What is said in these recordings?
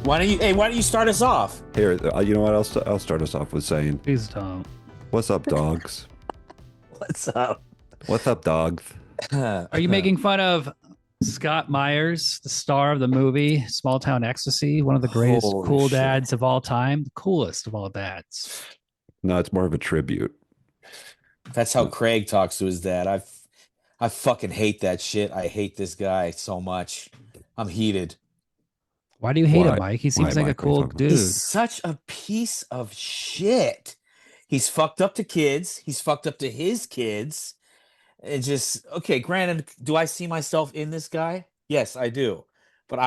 Why don't you start us off? Here, you know what? I'll start us off with saying, Please don't. "What's up, dogs? What's up? What's up, dogs?" Are you making fun of Scott Myers, the star of the movie Small Town Ecstasy, one of the greatest Holy cool shit. dads of all time, the coolest of all dads? No, it's more of a tribute. That's how Craig talks to his dad. I fucking hate that shit. I hate this guy so much. I'm heated. Why do you hate Why? him, Mike? He seems Why, like a Mike? What are you cool talking about? dude. He's such a piece of shit. He's fucked up to kids. He's fucked up to his kids. It just okay. Granted, do I see myself in this guy? Yes, I do. But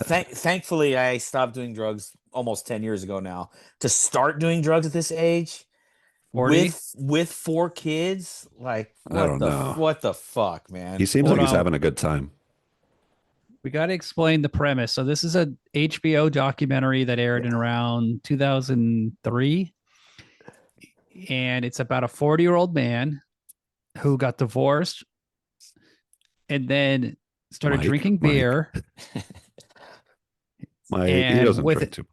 thankfully, I stopped doing drugs almost 10 years ago now. To start doing drugs at this age, 40? with 4 kids, like I don't know. what the fuck, man? He seems Hold like he's on. having a good time. We got to explain the premise. So this is a HBO documentary that aired in around 2003, and it's about a 40-year-old man who got divorced and then started Mike, drinking beer. He And doesn't with drink it- too.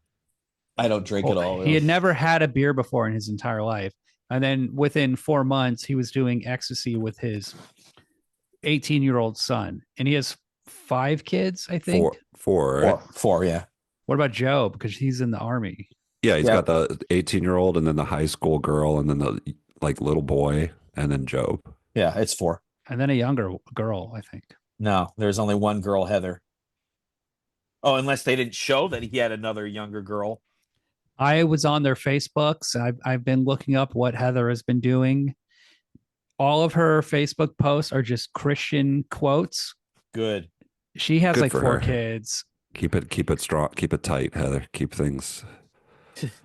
I don't drink at all. He had never had a beer before in his entire life. And then within 4 months, he was doing ecstasy with his 18-year-old son. And he has 5 kids, I think. Four, right? Four, yeah. What about Joe? Because he's in the army. Yeah, he's Yeah. got the 18-year-old, and then the high school girl, and then the little boy, and then Job. Yeah, it's 4. And then a younger girl, I think. No, there's only one girl, Heather. Oh, unless they didn't show that he had another younger girl. I was on their Facebooks. I've been looking up what Heather has been doing. All of her Facebook posts are just Christian quotes. Good. She has Good like for 4 her. kids. Keep it strong. Keep it tight, Heather. Keep things.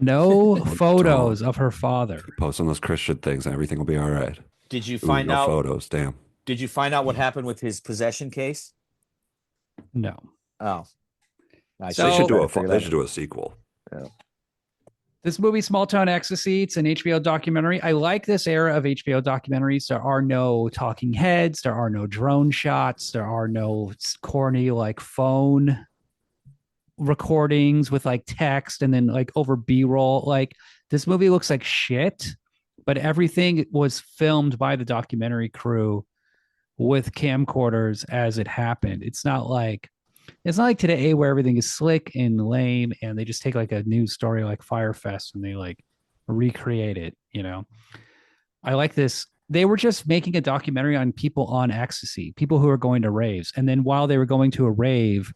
No Strong. photos of her father. Keep posting those Christian things, and everything will be all right. Did you Ooh, find no out? photos. Damn. Did you find out what happened with his possession case? No. Oh, So- They should do figure a. that They should out. do a sequel. This movie, Small Town Ecstasy, it's an HBO documentary. I like this era of HBO documentaries. There are no talking heads. There are no drone shots. There are no corny like phone recordings with like text and then like over B-roll. Like this movie looks like shit, but everything was filmed by the documentary crew with camcorders as it happened. It's not like today where everything is slick and lame and they just take like a news story like Firefest and they like recreate it, you know. I like this. They were just making a documentary on people on ecstasy, people who are going to raves. And then while they were going to a rave,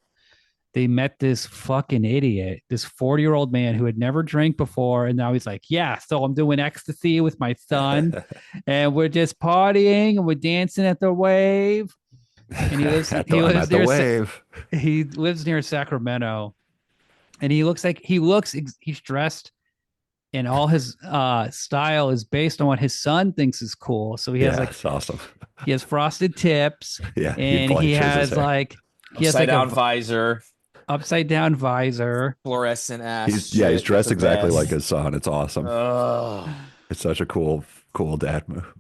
they met this fucking idiot, this 40-year-old man who had never drank before. And now he's like, yeah, so I'm doing ecstasy with my son and we're just partying and we're dancing at the wave. And he lives, At he the, I'm lives at the near wave. he lives near Sacramento, and he's dressed, and all his style is based on what his son thinks is cool. So he has Yeah, like it's awesome. he has frosted tips, Yeah, and he bleaches his has hair. like he has Upside like down a visor, upside down visor. fluorescent ass. He's shit. dressed The exactly best. like his son. It's awesome. Oh, It's such a cool dad move.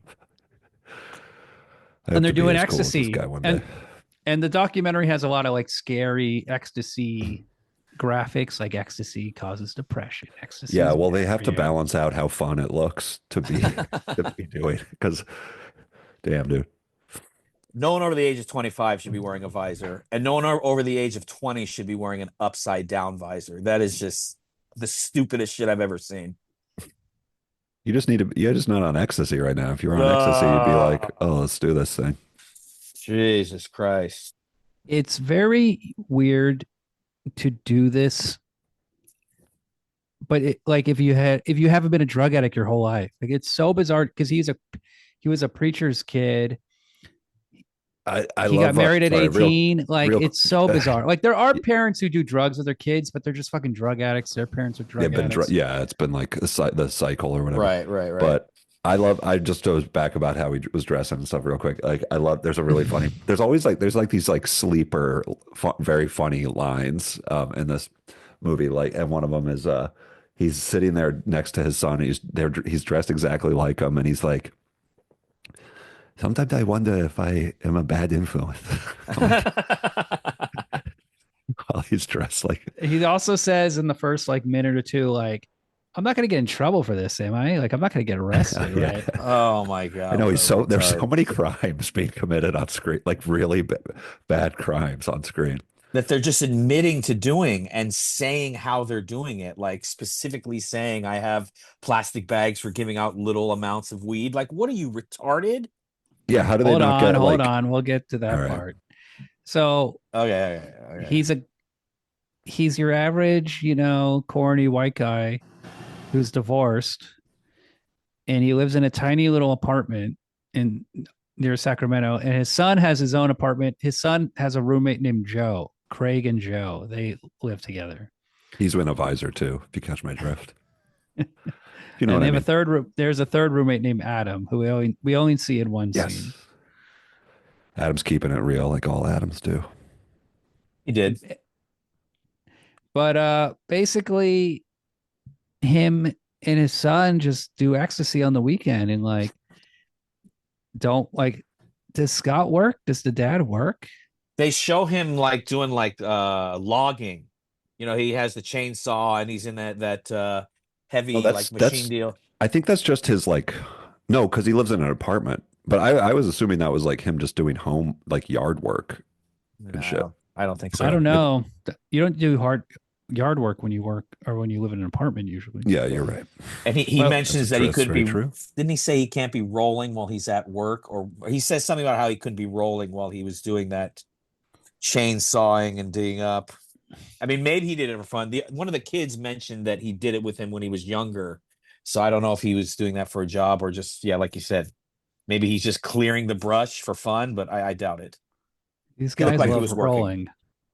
I And hope they're to be doing as cool as this ecstasy, guy one and day. and the documentary has a lot of like scary ecstasy graphics, like ecstasy causes depression. Ecstasy, Yeah, is well, bad they have for to you. balance out how fun it looks to be doing because, damn, dude. no one over the age of 25 should be wearing a visor, and no one over the age of 20 should be wearing an upside down visor. That is just the stupidest shit I've ever seen. You're just not on ecstasy right now. If you were on ecstasy, you'd be like, oh, let's do this thing. Jesus Christ. It's very weird to do this, but like if you haven't been a drug addict your whole life, like it's so bizarre because he was a preacher's kid. I He love got married at sorry, 18. Like real- it's so bizarre. Like there are parents who do drugs with their kids, but they're just fucking drug addicts. Their parents are drug addicts. it's been like the cycle or whatever. Right. But I just was back about how he was dressing and stuff real quick. Like there's a really funny, there's always like, there's like these like sleeper, very funny lines in this movie. Like, and one of them is, he's sitting there next to his son. He's dressed exactly like him. And he's like, sometimes I wonder if I am a bad influence. While He's dressed like He also says in the first like minute or two, like, I'm not gonna get in trouble for this, am I? Like, I'm not gonna get arrested, yeah. right? Oh my I god, know what a he's so there's so retard. many crimes being committed on screen, like really bad crimes on screen. That they're just admitting to doing and saying how they're doing it, like specifically saying, I have plastic bags for giving out little amounts of weed. Like, what are you, retarded? Yeah, how do they not get Hold like on. We'll get to all that right. part. So Okay, okay, okay. he's a he's your average, corny white guy who's divorced, and he lives in a tiny little apartment in near Sacramento, and his son has his own apartment. His son has a roommate named Joe, Craig and Joe. They live together. He's been a visor too, if you catch my drift. You know And what they I have a mean? third. There's a third roommate named Adam, who we only see in one scene. Yes. Adam's keeping it real like all Adams do. He did. But basically, him and his son just do ecstasy on the weekend, and like, don't like. Does Scott work? Does the dad work? They show him like doing like logging. He has the chainsaw and he's in that No, heavy that's like machine deal. I think that's just his like no, because he lives in an apartment. But I was assuming that was like him just doing home like yard work No, and shit. I don't think I so. don't It, know. You don't do hard yard work when you work or when you live in an apartment usually. yeah, you're right. And he Well, mentions that he That's could very be, true. didn't he say he can't be rolling while he's at work? Or he says something about how he couldn't be rolling while he was doing that chainsawing and digging up. I mean, maybe he did it for fun. One of the kids mentioned that he did it with him when he was younger. So I don't know if he was doing that for a job or just, yeah, like you said, maybe he's just clearing the brush for fun, but I doubt it. these He looked guys like he love was working. rolling.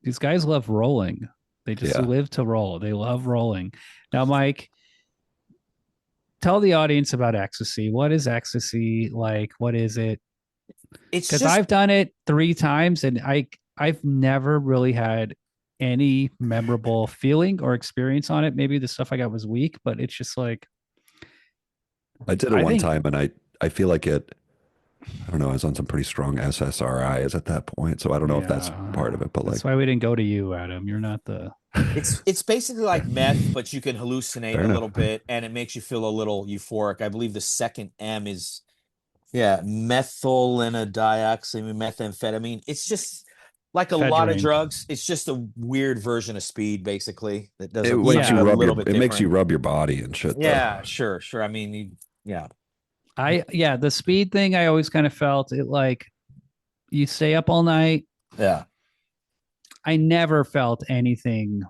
These guys love rolling. They just Yeah. live to roll. They love rolling. Now, Mike, tell the audience about ecstasy. What is ecstasy like? What is it? It's Because just I've done it 3 times, and I've never really had any memorable feeling or experience on it. Maybe the stuff I got was weak, but it's just like, I did it I one think, time and I feel like I don't know, I was on some pretty strong SSRIs at that point. So I don't know if that's yeah, part of it, but like that's why we didn't go to you, Adam. You're not the it's basically like meth, but you can hallucinate fair a enough. little bit and it makes you feel a little euphoric. I believe the second M is, yeah, methylenedioxy, methamphetamine. It's just like a lot of ephedrine. drugs. It's just a weird version of speed, basically, that does It makes something you Yeah, a little bit it makes you different. rub your body and shit though. Yeah, sure, sure. I mean, yeah, yeah, the speed thing I always kind of felt it like you stay up all night. yeah. I never felt anything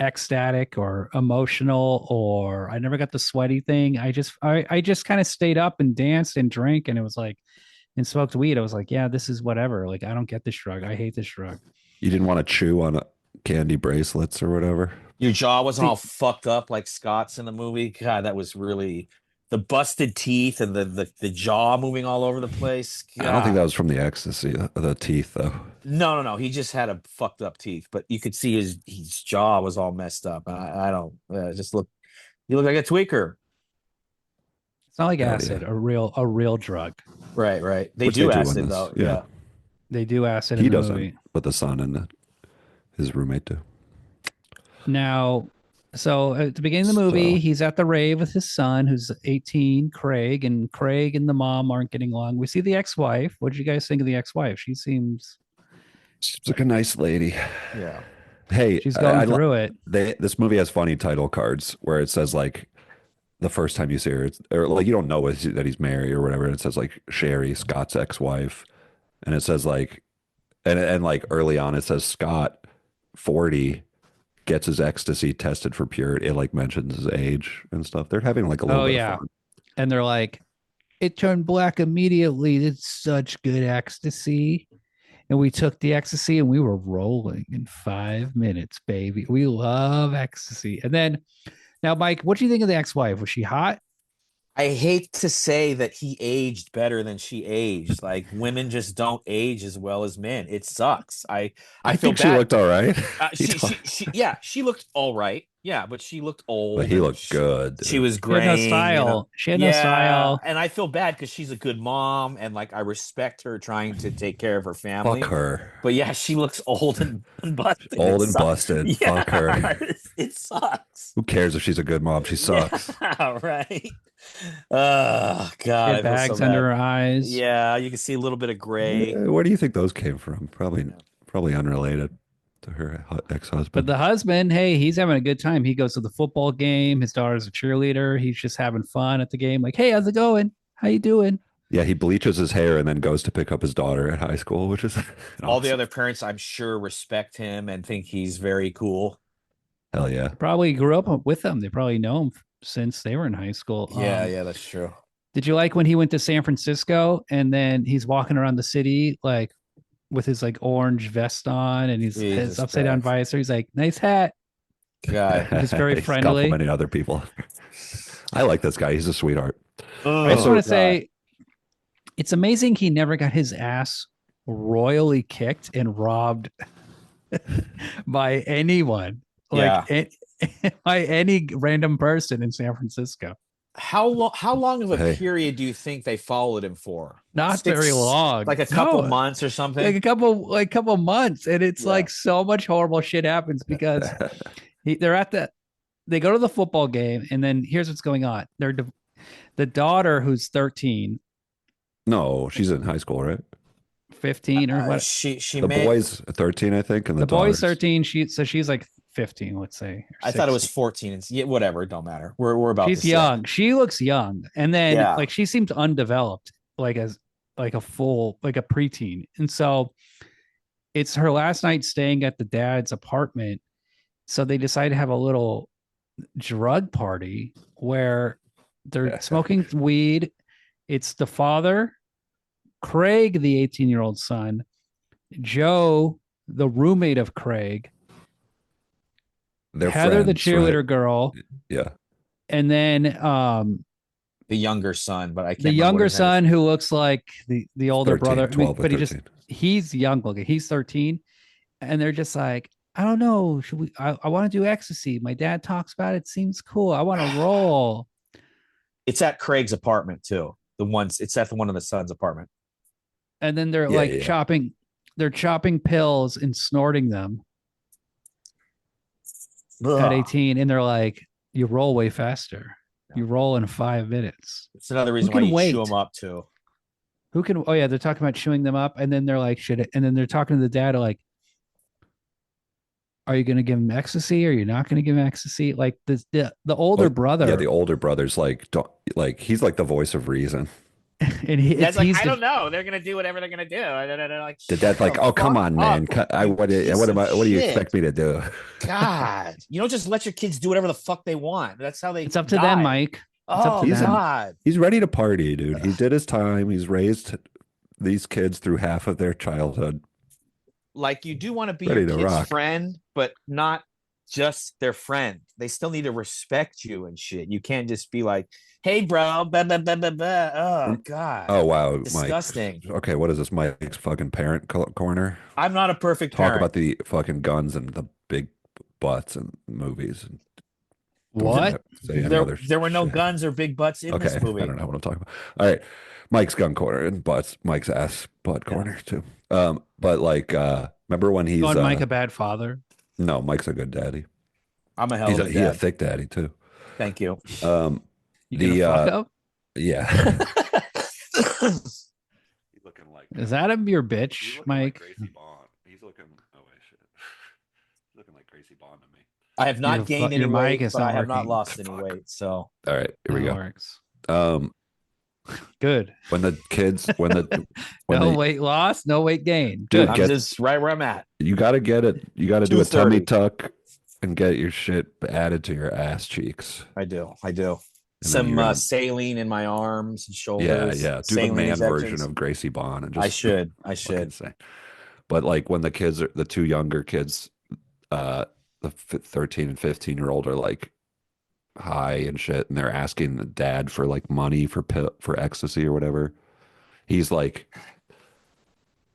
ecstatic or emotional, or I never got the sweaty thing. I just kind of stayed up and danced and drank, and it was like, and smoked weed. I was like, yeah, this is whatever. Like, I don't get this drug. I hate this drug. You didn't want to chew on candy bracelets or whatever. Your jaw wasn't all See, fucked up like Scott's in the movie. God, that was really the busted teeth and the jaw moving all over the place. I don't think that God. was from the ecstasy, the teeth though. No, no, no. He just had a fucked up teeth, but you could see his jaw was all messed up. I don't just look. You look like a tweaker. it's not like Hell acid, yeah. a real drug. Right, right. They Which they do do in acid this. though. Yeah. Yeah. They do acid in He the doesn't, movie. but the son and his roommate do. Now, so at the beginning of the movie, So he's at the rave with his son, who's 18, Craig, and Craig and the mom aren't getting along. We see the ex-wife. What did you guys think of the ex-wife? She seems she's like a nice lady. Yeah. Hey, she's going through it. this movie has funny title cards where it says like the first time you see her, or like you don't know that he's married or whatever. And it says like Sherry, Scott's ex-wife, and it says like, and like early on it says Scott, 40, gets his ecstasy tested for purity. It like mentions his age and stuff. They're having like a little Oh bit yeah, of fun. and they're like, it turned black immediately. It's such good ecstasy. And we took the ecstasy and we were rolling in 5 minutes, baby. We love ecstasy. And then now, Mike, what do you think of the ex-wife? Was she hot? I hate to say that he aged better than she aged. Like women just don't age as well as men. It sucks. I I feel think she bad. looked all right. He Yeah, she looked all right. Yeah, but she looked but old he and looked good, she dude. was She had no graying, you know. style. She had no Yeah, style. and I feel bad because she's a good mom and like I respect her trying to take care of her Fuck family. her. But yeah, she looks old and busted. It Old and sucks. busted. Fuck Yeah, her. it sucks. Who cares if she's a good mom? She sucks. Yeah, right. Oh She God, had I feel so bags under bad. her eyes. Yeah, you can see a little bit of gray. Where do you think those came from? Probably, Yeah. probably unrelated to her But ex-husband. the husband, hey, he's having a good time. He goes to the football game. His daughter's a cheerleader. He's just having fun at the game. Like, hey, how's it going? How you doing? Yeah, he bleaches his hair and then goes to pick up his daughter at high school, which is All the awesome. other parents, I'm sure, respect him and think he's very cool. Hell yeah. Probably grew up with them. They probably know him since they were in high school. Yeah, yeah, that's true. Did you like when he went to San Francisco and then he's walking around the city like with his like orange vest on and his Jesus upside down Christ. visor? He's like, nice hat. God. Just very He's friendly. complimenting other people. I like this guy. He's a sweetheart. I just Oh, want Also, to God. say it's amazing he never got his ass royally kicked and robbed by anyone, like Yeah. by any random person in San Francisco. How long of a hey, period do you think they followed him for? Not very long. Like a couple No, months or like something? a couple months, and it's Yeah. like so much horrible shit happens because they go to the football game, and then here's what's going on. The daughter who's 13, no, she's in high school, right? 15 or what? She The may boy's 13, I think, and the The boy's daughter's 13. She's like 15, let's say. Or I thought it was 16. 14. It's yeah, whatever, it don't matter. We're about the She's same. young. She looks young, and then Yeah. like she seems undeveloped, like a full like a preteen. And so it's her last night staying at the dad's apartment. So they decide to have a little drug party where they're smoking weed. It's the father, Craig, the 18-year-old son, Joe, the roommate of Craig, they're Heather, the friends, right? cheerleader girl, Yeah. and then The younger son, but I the can't remember what younger his name is. son who looks like the older 13, brother. 12 or but 13. he's young looking. He's 13, and they're just like, I don't know. Should we? I want to do ecstasy. My dad talks about it. Seems cool. I want to roll. It's at Craig's apartment too. It's at one of the son's apartment. And then they're Yeah, like yeah. chopping. They're chopping pills and snorting them at Ugh. 18, and they're like, you roll way faster. You roll in 5 minutes. It's another reason Who why can you wait? chew them up too. Who can? Oh yeah, they're talking about chewing them up, and then they're like, shit. And then they're talking to the dad, like, are you going to give him ecstasy? Or are you not going to give him ecstasy? Like the older Well, brother, yeah, the older brother's like, don't like, he's like the voice of reason. and That's like, he's I don't know. They're gonna do whatever they're gonna do. And they're like, The shut dad's like, the oh, come fuck on, man. up, you What piece am of I, what do you shit. expect me to do? God, you don't just let your kids do whatever the fuck they want. That's how they. it's up to die. them, Mike. It's up Oh to He's them. God. He's ready to party, dude. He did his time. He's raised these kids through half of their childhood. Like you do want to be Ready your to kid's rock. friend, but not just their friend. They still need to respect you and shit. You can't just be like, "Hey, bro," blah, blah, blah, blah, blah. Oh God. Oh, wow, Disgusting. Mike. Okay, what is this, Mike's fucking parent corner? I'm not a perfect Talk parent. about the fucking guns and the big butts and movies. And What? say any There, other there were no shit. guns or big butts in Okay, this I movie. don't know what I'm talking about. All right, Mike's gun corner and butts. Mike's ass butt Yeah. corner too. But like, remember when he's Calling Mike a bad father? no, Mike's a good daddy. I'm a hell He's of a he's a dad. thick daddy too. Thank you. You The gonna fuck up? yeah. He's looking like Is that your bitch, Mike? Gracie Bond. He's looking. Oh wait, shit. He's looking like Gracie Bond to me. I have not Your gained any your mic weight, is but not I have not working. lost any Fuck. weight. So All right, here we That go. works. Good. When the kids, when No weight loss, no weight gain. Dude, Good. I'm just right where I'm at. you got to get it. You got to do a tummy 230. tuck and get your shit added to your ass cheeks. I do. I do. And then Some you're gonna- saline in my arms and Yeah, shoulders. yeah. Do the saline man injections. version of Gracie Bond and just I should. I fucking should. say. But like when the kids are the two younger kids, the 13 and 15-year-old are like high and shit, and they're asking the dad for like money for ecstasy or whatever. He's like,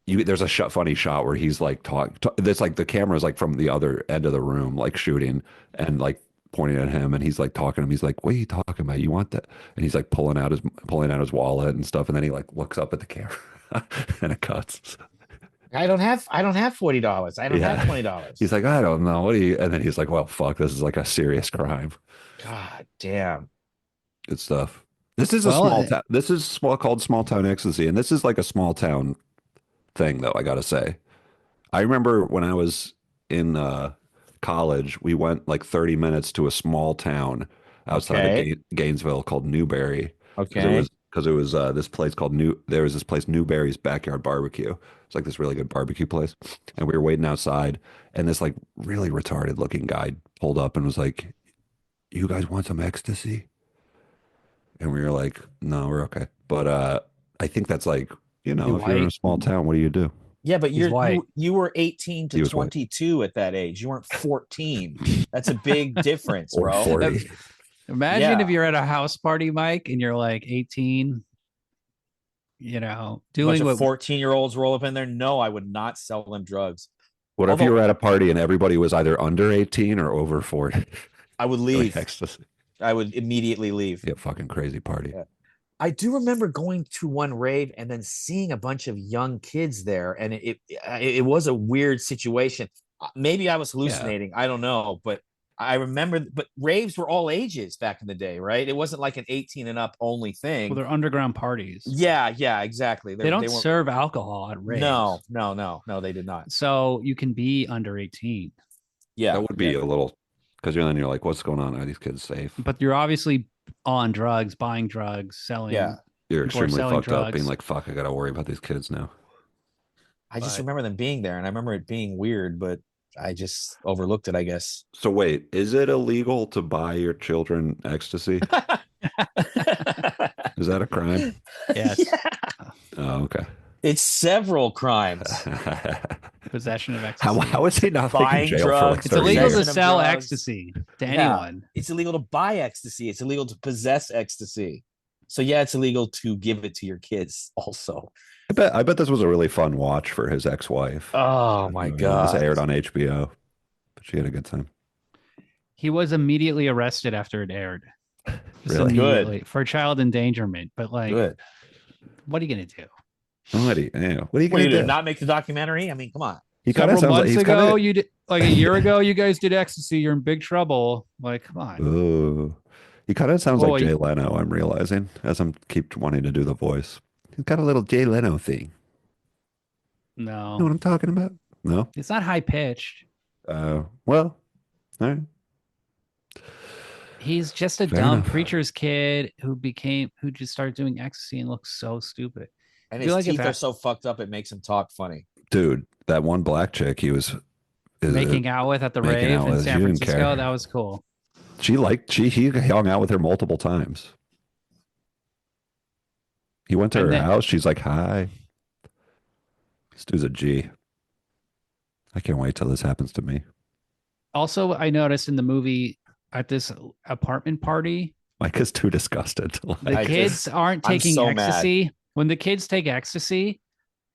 there's a funny shot where he's like That's like the camera's like from the other end of the room, like shooting and like pointing at him, and he's like talking to him. He's like, "What are you talking about? You want that?" And he's like pulling out his wallet and stuff, and then he like looks up at the camera, and it cuts. I don't have $40. I don't have Yeah, $20. he's like, "I don't know. What do you?" And then he's like, "Well, fuck, this is like a serious crime." God damn. Good stuff. This is a Well, small town. This is called Small Town Ecstasy, and this is like a small town thing, though. I gotta say, I remember when I was in college, we went like 30 minutes to a small town outside of Okay. Gainesville called Newberry Okay. because it was this place called There was this place Newberry's Backyard Barbecue. It's like this really good barbecue place, and we were waiting outside, and this like really retarded looking guy pulled up and was like, "You guys want some ecstasy?" And we were like, "No, we're okay." But I think that's like, he if you're in a white. small town, what do you do? Yeah, but He's white. you were 18 to He was white 22 at that age. You weren't 14. That's a big difference, or bro. 40. Imagine if Yeah. you're at a house party, Mike, and you're like 18, A bunch doing of what 14-year-olds roll up in there. No, I would not sell them drugs. What if you Although were at a party and everybody was either under 18 or over 40? I would Really leave. ecstasy. I would immediately leave. Yeah, fucking crazy party. Yeah. I do remember going to one rave and then seeing a bunch of young kids there, and it was a weird situation. Maybe I was Yeah. hallucinating. I don't know, but I remember. But raves were all ages back in the day, right? It wasn't like an 18 and up only thing. they're underground parties. Yeah, exactly. They don't weren't. serve alcohol at raves. No, they did not. So you can be under 18, Yeah, That would be a little, because you're like, what's going on? Are these kids safe? but you're obviously on drugs, buying drugs, selling. Yeah. You're People are extremely selling fucked up, being drugs. like, fuck, I got to worry about these kids now. I just But- remember them being there, and I remember it being weird, but I just overlooked it, I guess. So wait, is it illegal to buy your children ecstasy? Is that a crime? Yes. Yeah. Oh, okay. It's several crimes. Possession of ecstasy. How is he not like in Buying jail for like drugs, It's 30 illegal possession to years? of sell drugs. ecstasy to Yeah. anyone. It's illegal to buy ecstasy. It's illegal to possess ecstasy. So yeah, it's illegal to give it to your kids also. I bet this was a really fun watch for his ex-wife. Oh my God. This aired on HBO, but she had a good time. He was immediately arrested after it aired. Just Really? immediately for child endangerment. But like, Good. what are you gonna do? What are you What are you gonna gonna do? do? Not make the documentary? I mean, come on. He kind of Several sounds like months he's ago, kind you did like a year ago, you guys did ecstasy. You're in big trouble. Like, come on. of. Ooh, he kind of sounds Boy. like Jay Leno. I'm realizing as I'm keep wanting to do the voice. He's got a little Jay Leno thing. You know what No, I'm talking about? No. it's not high pitched. Well, all right. He's just a Fair dumb enough. preacher's kid who just started doing ecstasy and looks so stupid. And I feel his like if teeth are that- so fucked up, it makes him talk funny. Dude, that one black chick he was Making out with at the making rave out in with, San you didn't Francisco, care. that was cool. he hung out with her multiple times. He went to And her then- house. She's like, hi. This dude's a G. I can't wait till this happens to me. Also, I noticed in the movie at this apartment party, Mike is too disgusted to like. the kids aren't I'm taking so mad. ecstasy. When the kids take ecstasy,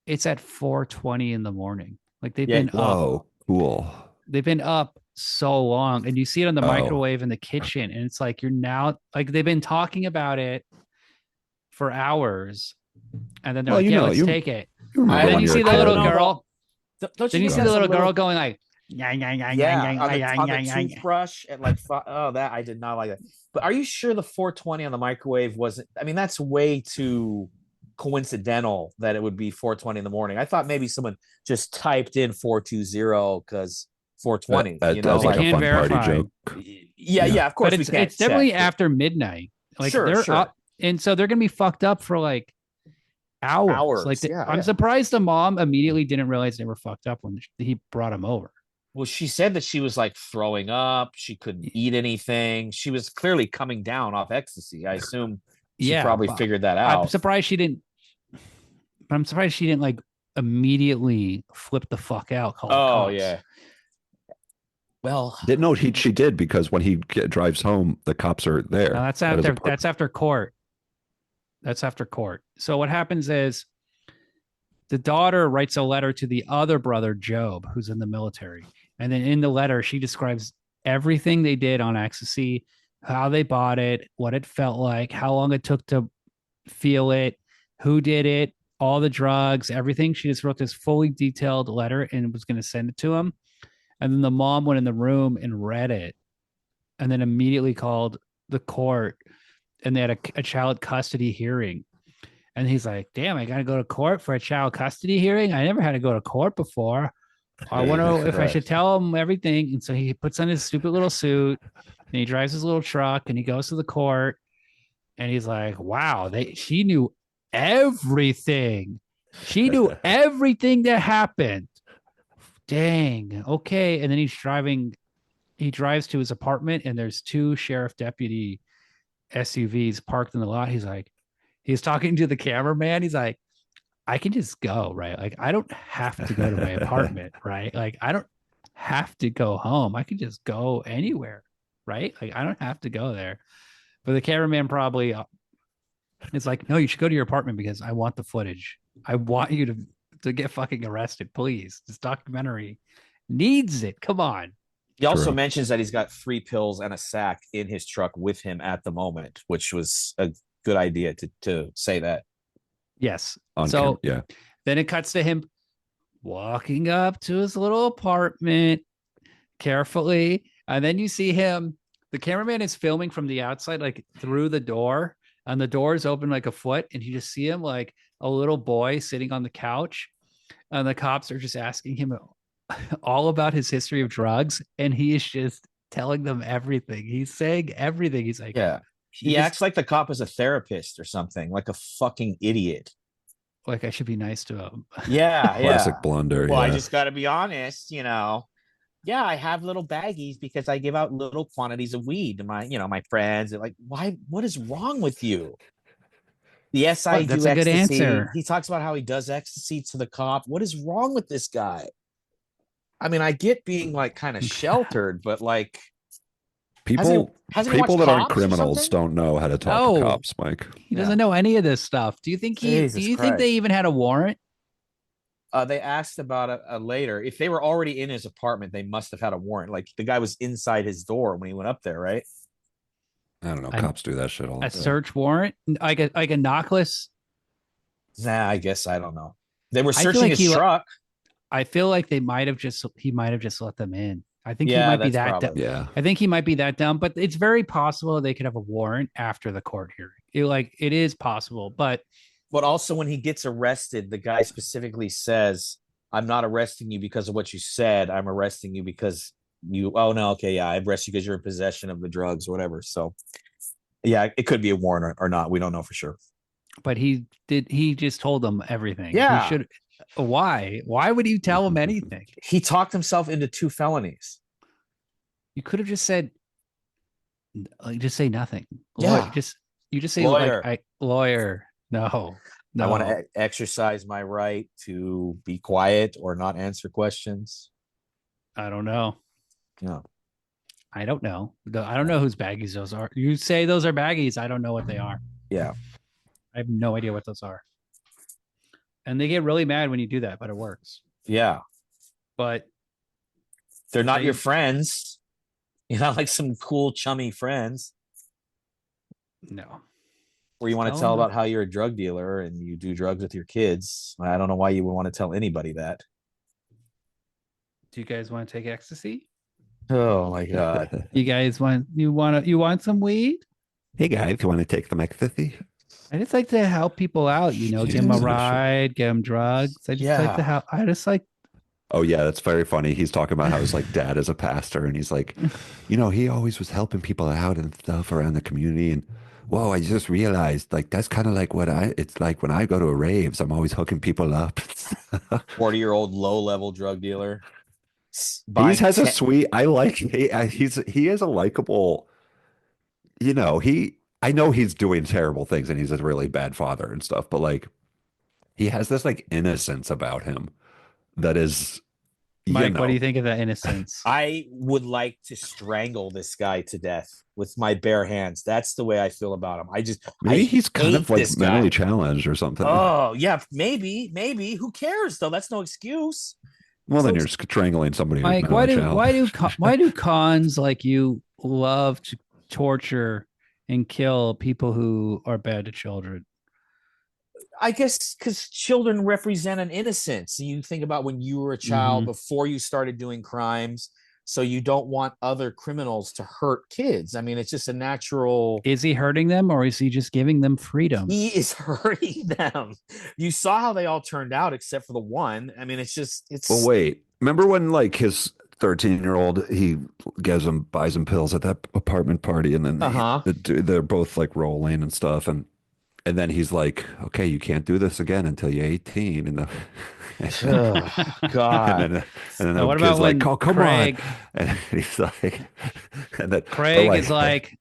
it's at 4:20 in the morning. Like they've Yeah, been up. Whoa, cool. They've been up so long, and you see it on the Oh. microwave in the kitchen, and it's like you're now like they've been talking about it for hours, and then they're Well, like, you "Yeah, know, let's you- take it." You remember And then when you you see were the a little kid? No, no. girl. Don't Then you think see the that's a little girl going like, "Yeah, yeah, yeah, Yeah, yeah, on the, yeah, on yeah, the yeah, yeah." toothbrush and like that I did not like that. But are you sure the 420 on the microwave wasn't? I mean, that's way too coincidental that it would be 420 in the morning. I thought maybe someone just typed in 420 because 420. That You know, was like a Can't fun verify. party joke. yeah, of course. But we can't it's definitely check, after midnight. Like Sure, they're sure. up, and so they're gonna be fucked up for like hours. Hours, Like yeah, I'm yeah. surprised the mom immediately didn't realize they were fucked up when he brought him over. Well, she said that she was like throwing up. She couldn't eat anything. She was clearly coming down off ecstasy. I assume she Yeah, probably but figured that I'm out. surprised she didn't. But I'm surprised she didn't like immediately flip the fuck out. Call the Oh cops. yeah. Well, Didn't know she did because when he drives home, the cops are Now there that's at his after apartment. court. That's after court. So what happens is the daughter writes a letter to the other brother, Job, who's in the military. And then in the letter, she describes everything they did on ecstasy, how they bought it, what it felt like, how long it took to feel it, who did it, all the drugs, everything. She just wrote this fully detailed letter and was going to send it to him. And then the mom went in the room and read it and then immediately called the court and they had a child custody hearing. And he's like, damn, I got to go to court for a child custody hearing. I never had to go to court before. I wonder if I should tell him everything. And so he puts on his stupid little suit and he drives his little truck and he goes to the court and he's like, wow, she knew everything. She knew everything that happened. Dang. Okay. And then he drives to his apartment and there's two sheriff deputy SUVs parked in the lot. He's talking to the cameraman. He's like, I can just go, right? Like, I don't have to go to my apartment, right? Like, I don't have to go home. I can just go anywhere, right? Like, I don't have to go there. But the cameraman probably is like, no, you should go to your apartment because I want the footage. I want you to get fucking arrested, please. This documentary needs it. Come on. he also True. mentions that he's got 3 pills and a sack in his truck with him at the moment, which was a good idea to say that. Yes. On camera, So yeah. then it cuts to him walking up to his little apartment carefully. And then you see him, the cameraman is filming from the outside, like through the door, and the door is open like a foot. And you just see him like a little boy sitting on the couch. And the cops are just asking him all about his history of drugs. And he is just telling them everything. He's saying everything. He's like, Yeah. you He just acts like the cop is a therapist or something, like a fucking idiot. like, I should be nice to him. Yeah, Classic yeah. blunder. Well, I Yeah. just got to be honest, Yeah, I have little baggies because I give out little quantities of weed to my friends. They're like, why? What is wrong with you? Yes, I What? That's do a good ecstasy. answer. He talks about how he does ecstasy to the cop. What is wrong with this guy? I mean, I get being like kind of sheltered, but like, People hasn't he people watched that aren't Cops or criminals something? don't know how to talk to No, cops, Mike. he Yeah. doesn't know any of this stuff. Do Jesus you think they Christ. even had a warrant? They asked about it later. If they were already in his apartment, they must have had a warrant. Like the guy was inside his door when he went up there, right? I don't know. A, Cops do that shit all the a time. search warrant? Like a knockless? Nah, I guess I don't know. They were I feel searching like his truck. I feel like he might have just let them in. I think he Yeah, might be that's that probably. Yeah. I think he might be that dumb, but it's very possible they could have a warrant after the court hearing. It is possible, but But also, when he gets arrested, the guy specifically says, "I'm not arresting you because of what you said. I'm arresting you because you." Oh no, okay, yeah, I arrest you because you're in possession of the drugs, or whatever. So, yeah, it could be a warrant or not. We don't know for sure. he just told them everything. He Yeah, should Why would you tell them anything? he talked himself into 2 felonies. You could have just said, like, just say nothing. Yeah. You just say, Lawyer. like, lawyer. No. I want to exercise my right to be quiet or not answer questions. I don't know. Yeah. I don't know. I don't know whose baggies those are. You say those are baggies. I don't know what they are. Yeah. I have no idea what those are. And they get really mad when you do that, but it works. Yeah. But they're not your friends. You're not like some cool, chummy friends. No. Where you want to tell about how you're a drug dealer and you do drugs with your kids. I don't know why you would want to tell anybody that. Do you guys want to take ecstasy? Oh my god! You guys want some weed? Hey guys, you want to take some ecstasy? I just like to help people out, give them a ride, give them drugs. I just like to help. I just like. Oh yeah, that's very funny. He's talking about how his like dad is a pastor, and he's like, he always was helping people out and stuff around the community. And whoa, I just realized like that's kind of like it's like when I go to raves, I'm always hooking people up. 40-year-old low-level drug dealer. He has a sweet. He is a likable. I know he's doing terrible things and he's a really bad father and stuff, but like he has this like innocence about him that is, Mike, what do you think of that innocence? I would like to strangle this guy to death with my bare hands. That's the way I feel about him. Maybe I he's kind hate of like this mentally guy. challenged or something. Oh yeah, maybe. Who cares though? That's no excuse. Well, then So you're strangling somebody who's Mike, mentally challenged. why do cons like you love to torture and kill people who are bad to children? I guess because children represent an innocence. You think about when you were a child Mm-hmm. before you started doing crimes, so you don't want other criminals to hurt kids. I mean, it's just a natural. Is he hurting them or is he just giving them freedom? He is hurting them. You saw how they all turned out, except for the one. I mean, Well, it's. wait. Remember when like his 13-year-old he buys him pills at that apartment party, and then Uh-huh. they're both like rolling and stuff, and then he's like, okay, you can't do this again until you're 18, and Oh, God. and then Now, the what kid's about like, when oh, come Craig on, and he's like, and then Craig is like,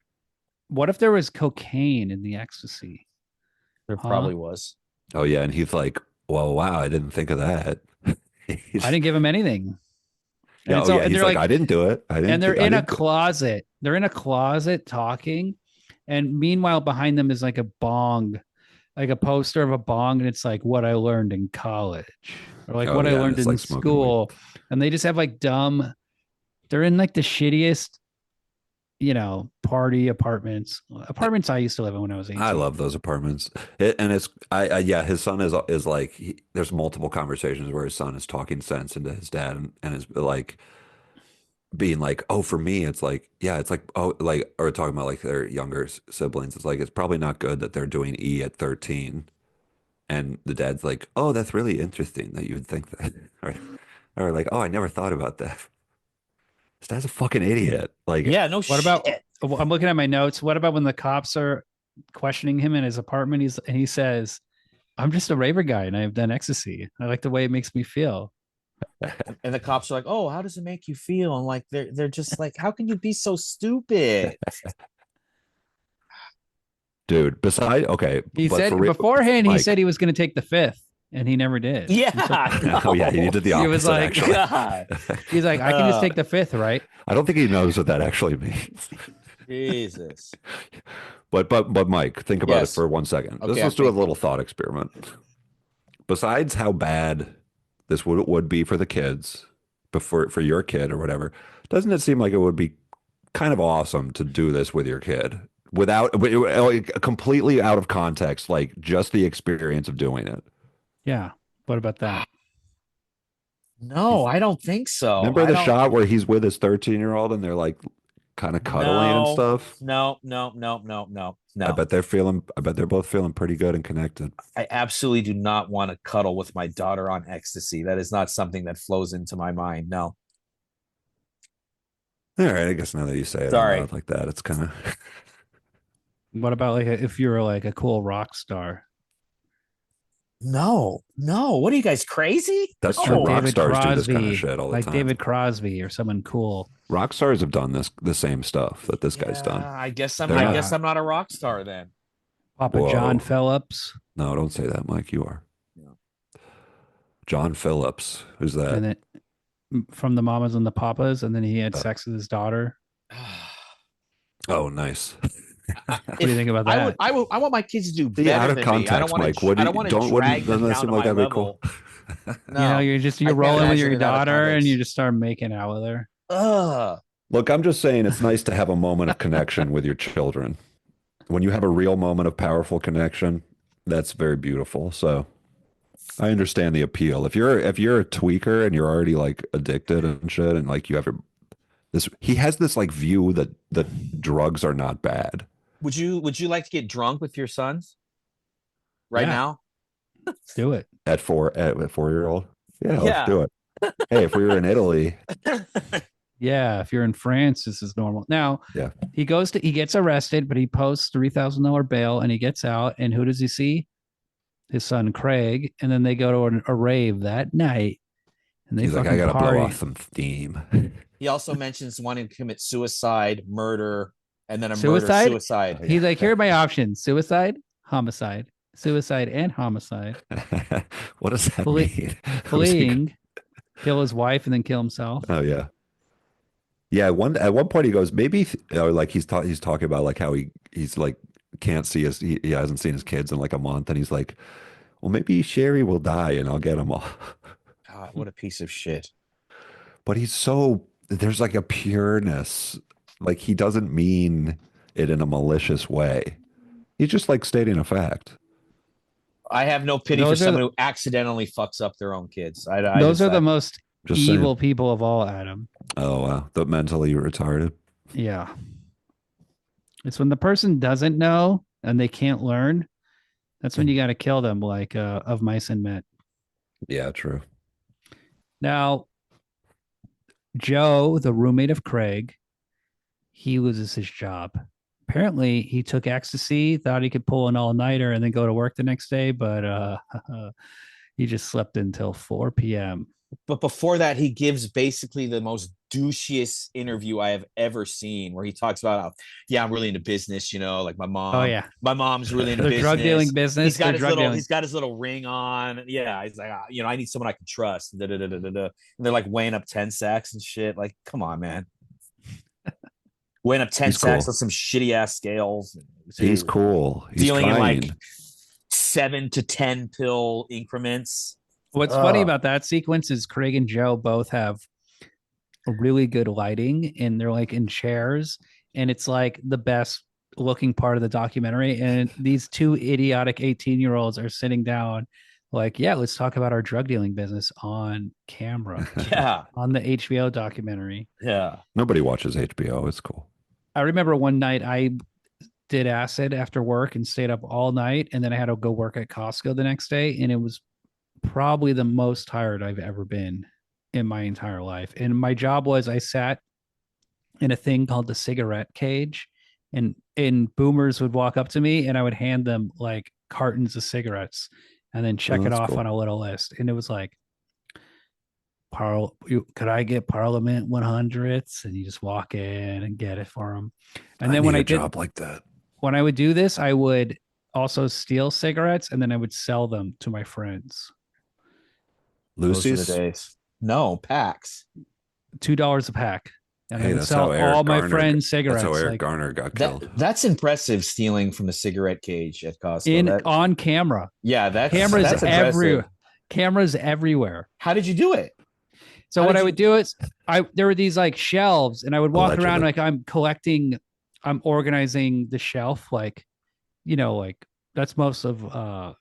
what if there was cocaine in the ecstasy? There Huh? probably was. oh yeah, and he's like, well, wow, I didn't think of that. I didn't give him anything. And Yeah, it's oh all- yeah, and he's they're like, I didn't do it. I didn't. and they're I in a didn't do it." closet. They're in a closet talking, and meanwhile behind them is like a bong, like a poster of a bong, and it's like what I learned in college or like Oh, what I yeah, and learned it's in like smoking weed. school, and they just have like dumb. They're in like the shittiest, party apartments I used to live in when I was 18. I love those apartments. And it's yeah, his son is like there's multiple conversations where his son is talking sense into his dad, and is like being like, oh, for me, it's like, yeah, it's like, oh, like, or talking about like their younger siblings. It's like, it's probably not good that they're doing E at 13. And the dad's like, oh, that's really interesting that you would think that. Or like, oh, I never thought about that. This dad's a fucking idiot. Like, Yeah, no What shit. about? I'm looking at my notes. What about when the cops are questioning him in his apartment? He says, "I'm just a raver guy, and I've done ecstasy. I like the way it makes me feel." And the cops are like, "Oh, how does it make you feel?" And like they're just like, "How can you be so stupid?" dude, beside, okay, He but said for real, beforehand he Mike, said he was going to take the fifth, and he never did. Yeah. oh yeah, he did the He opposite was like, actually. God. He's like, I can just take the fifth, right? I don't think he knows what that actually means. Jesus. But Mike, think about it Yes. for 1 second. Okay, Let's do a little thought experiment. Besides how bad this would be for the kids, before for your kid or whatever, doesn't it seem like it would be kind of awesome to do this with your kid without like, completely out of context, like just the experience of doing it? Yeah. What about that? No, I don't think so. Remember I the don't. shot where he's with his 13-year-old and they're like kind of cuddling and No, stuff? no. I bet they're both feeling pretty good and connected. I absolutely do not want to cuddle with my daughter on ecstasy. That is not something that flows into my mind. No. All right, I guess now that you say it out Sorry. loud like that, it's kind of What about like if you were like a cool rock star? No. What are you guys crazy? That's No. true. Rock David stars do this Crosby, kind of shit all the like time. David Crosby or someone cool. Rock stars have done the same stuff that this guy's done. I guess I'm. They're I not- guess I'm not a rock star then. Papa Whoa. John Phillips, No, don't say that, Mike. You are. No. John Phillips. Who's that? and then from the Mamas and the Papas, and then he had Uh, sex with his daughter. Oh, nice. What do you think about that? I want my kids to do See, better out of than me. I don't context, want Mike. to. What I do don't you want to don't? drag them Doesn't that down seem to like my that'd be cool? level. No. you're I rolling can't with your imagine it out of daughter, and context. you just start making out with her. Ugh. Look, I'm just saying it's nice to have a moment of connection with your children. When you have a real moment of powerful connection, that's very beautiful. So I understand the appeal. If you're a tweaker and you're already like addicted and shit, and like you have he has this like view that drugs are not bad. Would you like to get drunk with your sons right Yeah. now? Do it. At 4-year-old. Yeah, Yeah. let's do it. Hey, if we were in Italy, Yeah, if you're in France, this is normal. Now, yeah. he gets arrested, but he posts $3,000 bail, and he gets out. And who does he see? His son Craig, and then they go to a rave that night, and they He's like, I fucking gotta party. blow off some steam. He also mentions wanting to commit suicide, murder, and then a Suicide? murder suicide. He's like, here are my options: suicide, homicide, suicide, and homicide. What does that Fle- mean? Who's he- Fleeing, Kill his wife and then kill himself. Oh yeah. Yeah, at one point he goes, maybe like he's talking about like how he's like can't see he hasn't seen his kids in like a month, and he's like, well, maybe Sherry will die and I'll get them all. God, what a piece of shit. But there's like a pureness, like he doesn't mean it in a malicious way. He's just like stating a fact. I have no pity for Those are someone the, who accidentally fucks up their own kids. I those just, are the most Just saying. evil people of all, Adam. Oh wow, the mentally retarded. Yeah. It's when the person doesn't know and they can't learn. That's when you got to kill them, like of mice and men. Yeah, true. Now, Joe, the roommate of Craig, he loses his job. Apparently, he took ecstasy, thought he could pull an all-nighter and then go to work the next day, but he just slept until 4 p.m. but before that, he gives basically the most douchiest interview I have ever seen, where he talks about how, yeah, I'm really into business, like Oh yeah, my mom's really into the business. drug dealing business. He's got his little ring on. Yeah, he's like, I need someone I can trust. Da, da, da, da, da, da. And they're like weighing up 10 sacks and shit. Like, come on, man. Weighing up 10 He's sacks cool. on some shitty ass scales. He's cool. He's Dealing in like trying. 7 to 10 pill increments. What's funny about that sequence is Craig and Joe both have really good lighting and they're like in chairs, and it's like the best looking part of the documentary. And these two idiotic 18-year-olds are sitting down like, yeah, let's talk about our drug dealing business on camera Yeah. on the HBO documentary. Yeah. Nobody watches HBO. It's cool. I remember one night I did acid after work and stayed up all night, and then I had to go work at Costco the next day, and it was probably the most tired I've ever been in my entire life. And my job was I sat in a thing called the cigarette cage, and boomers would walk up to me and I would hand them like cartons of cigarettes and then check it off cool. on a little list. And it was like, could I get Parliament 100s? And you just walk in and get it for them. And then when I did job like that, when I would do this, I would also steal cigarettes and then I would sell them to my friends. Lucy's. Those are the days. No, packs. $2 a pack. And Hey, I would that's sell how Eric all my Garner. friends cigarettes. That's how Eric like, Garner got killed. That's impressive, stealing from the cigarette cage at Costco. on camera. Yeah, that's Cameras impressive. Cameras everywhere. How did you do it? So what I would do is there were these like shelves, and I would walk around like I'm organizing the shelf, like, like that's most of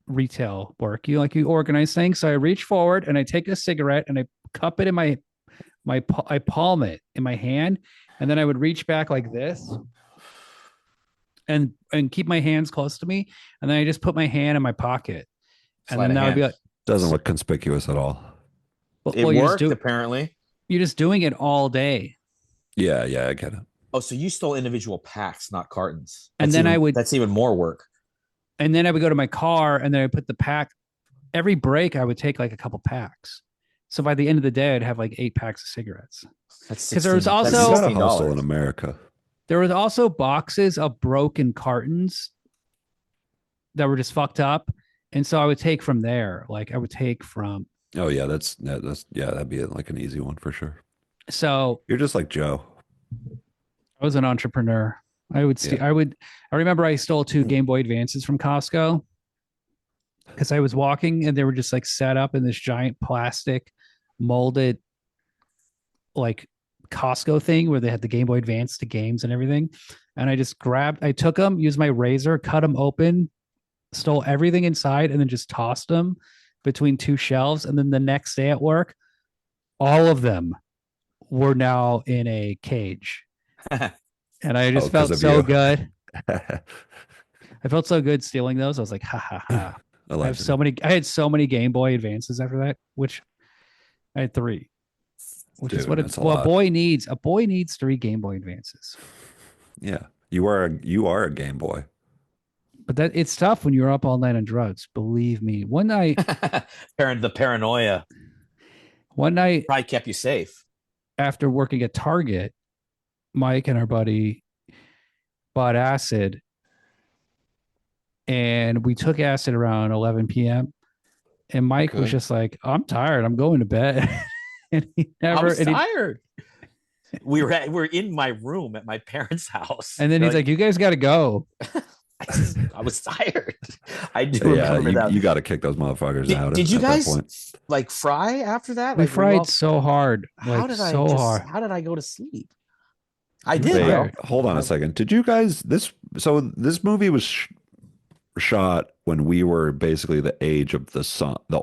retail work. You organize things. So I reach forward and I take a cigarette and I cup it in I palm it in my hand, and then I would reach back like this and keep my hands close to me, and then I just put my hand in my pocket, and then that would be like, doesn't look conspicuous at all. It worked, apparently. You're just doing it all day. Yeah, I get it. Oh, so you stole individual packs, not cartons. And then that's even more work. And then I would go to my car and then I put the pack. Every break, I would take like a couple packs. So by the end of the day, I'd have like 8 packs of cigarettes. Because there was also got a hustle in America. There was also boxes of broken cartons that were just fucked up, and so I would take from there. Like I would take from. Oh yeah, that's that'd be like an easy one for sure. So you're just like Joe. I was an entrepreneur. I remember I stole 2 Game Boy Advances from Costco because I was walking and they were just like set up in this giant plastic molded like Costco thing where they had the Game Boy Advance to games and everything. And I took them, used my razor, cut them open, stole everything inside, and then just tossed them between 2 shelves. And then the next day at work, all of them were now in a cage. And I just felt so good. I felt so good stealing those. I was like, ha ha ha. I had so many Game Boy Advances after that, which I had 3. Which is what a boy needs. A boy needs 3 Game Boy Advances. Yeah. You are a Game Boy. But it's tough when you're up all night on drugs. Believe me. One night, the paranoia. One night probably kept you safe. After working at Target, Mike and our buddy bought acid, and we took acid around 11 p.m. And Mike was Okay. just like, I'm tired. I'm going to bed. And he I never, was and, he, tired. We're in my room at my parents' house. and then he's like, you guys got to go. I was tired. I do Yeah, remember that. you got to kick those motherfuckers out Did you at that guys point. like fry after that? We Like, were you fried all? so hard, How like did I so just? hard. How did I go to sleep? I You were did Wait, though. tired. hold on a I, second. Did you guys so this movie was shot when we were basically the age of the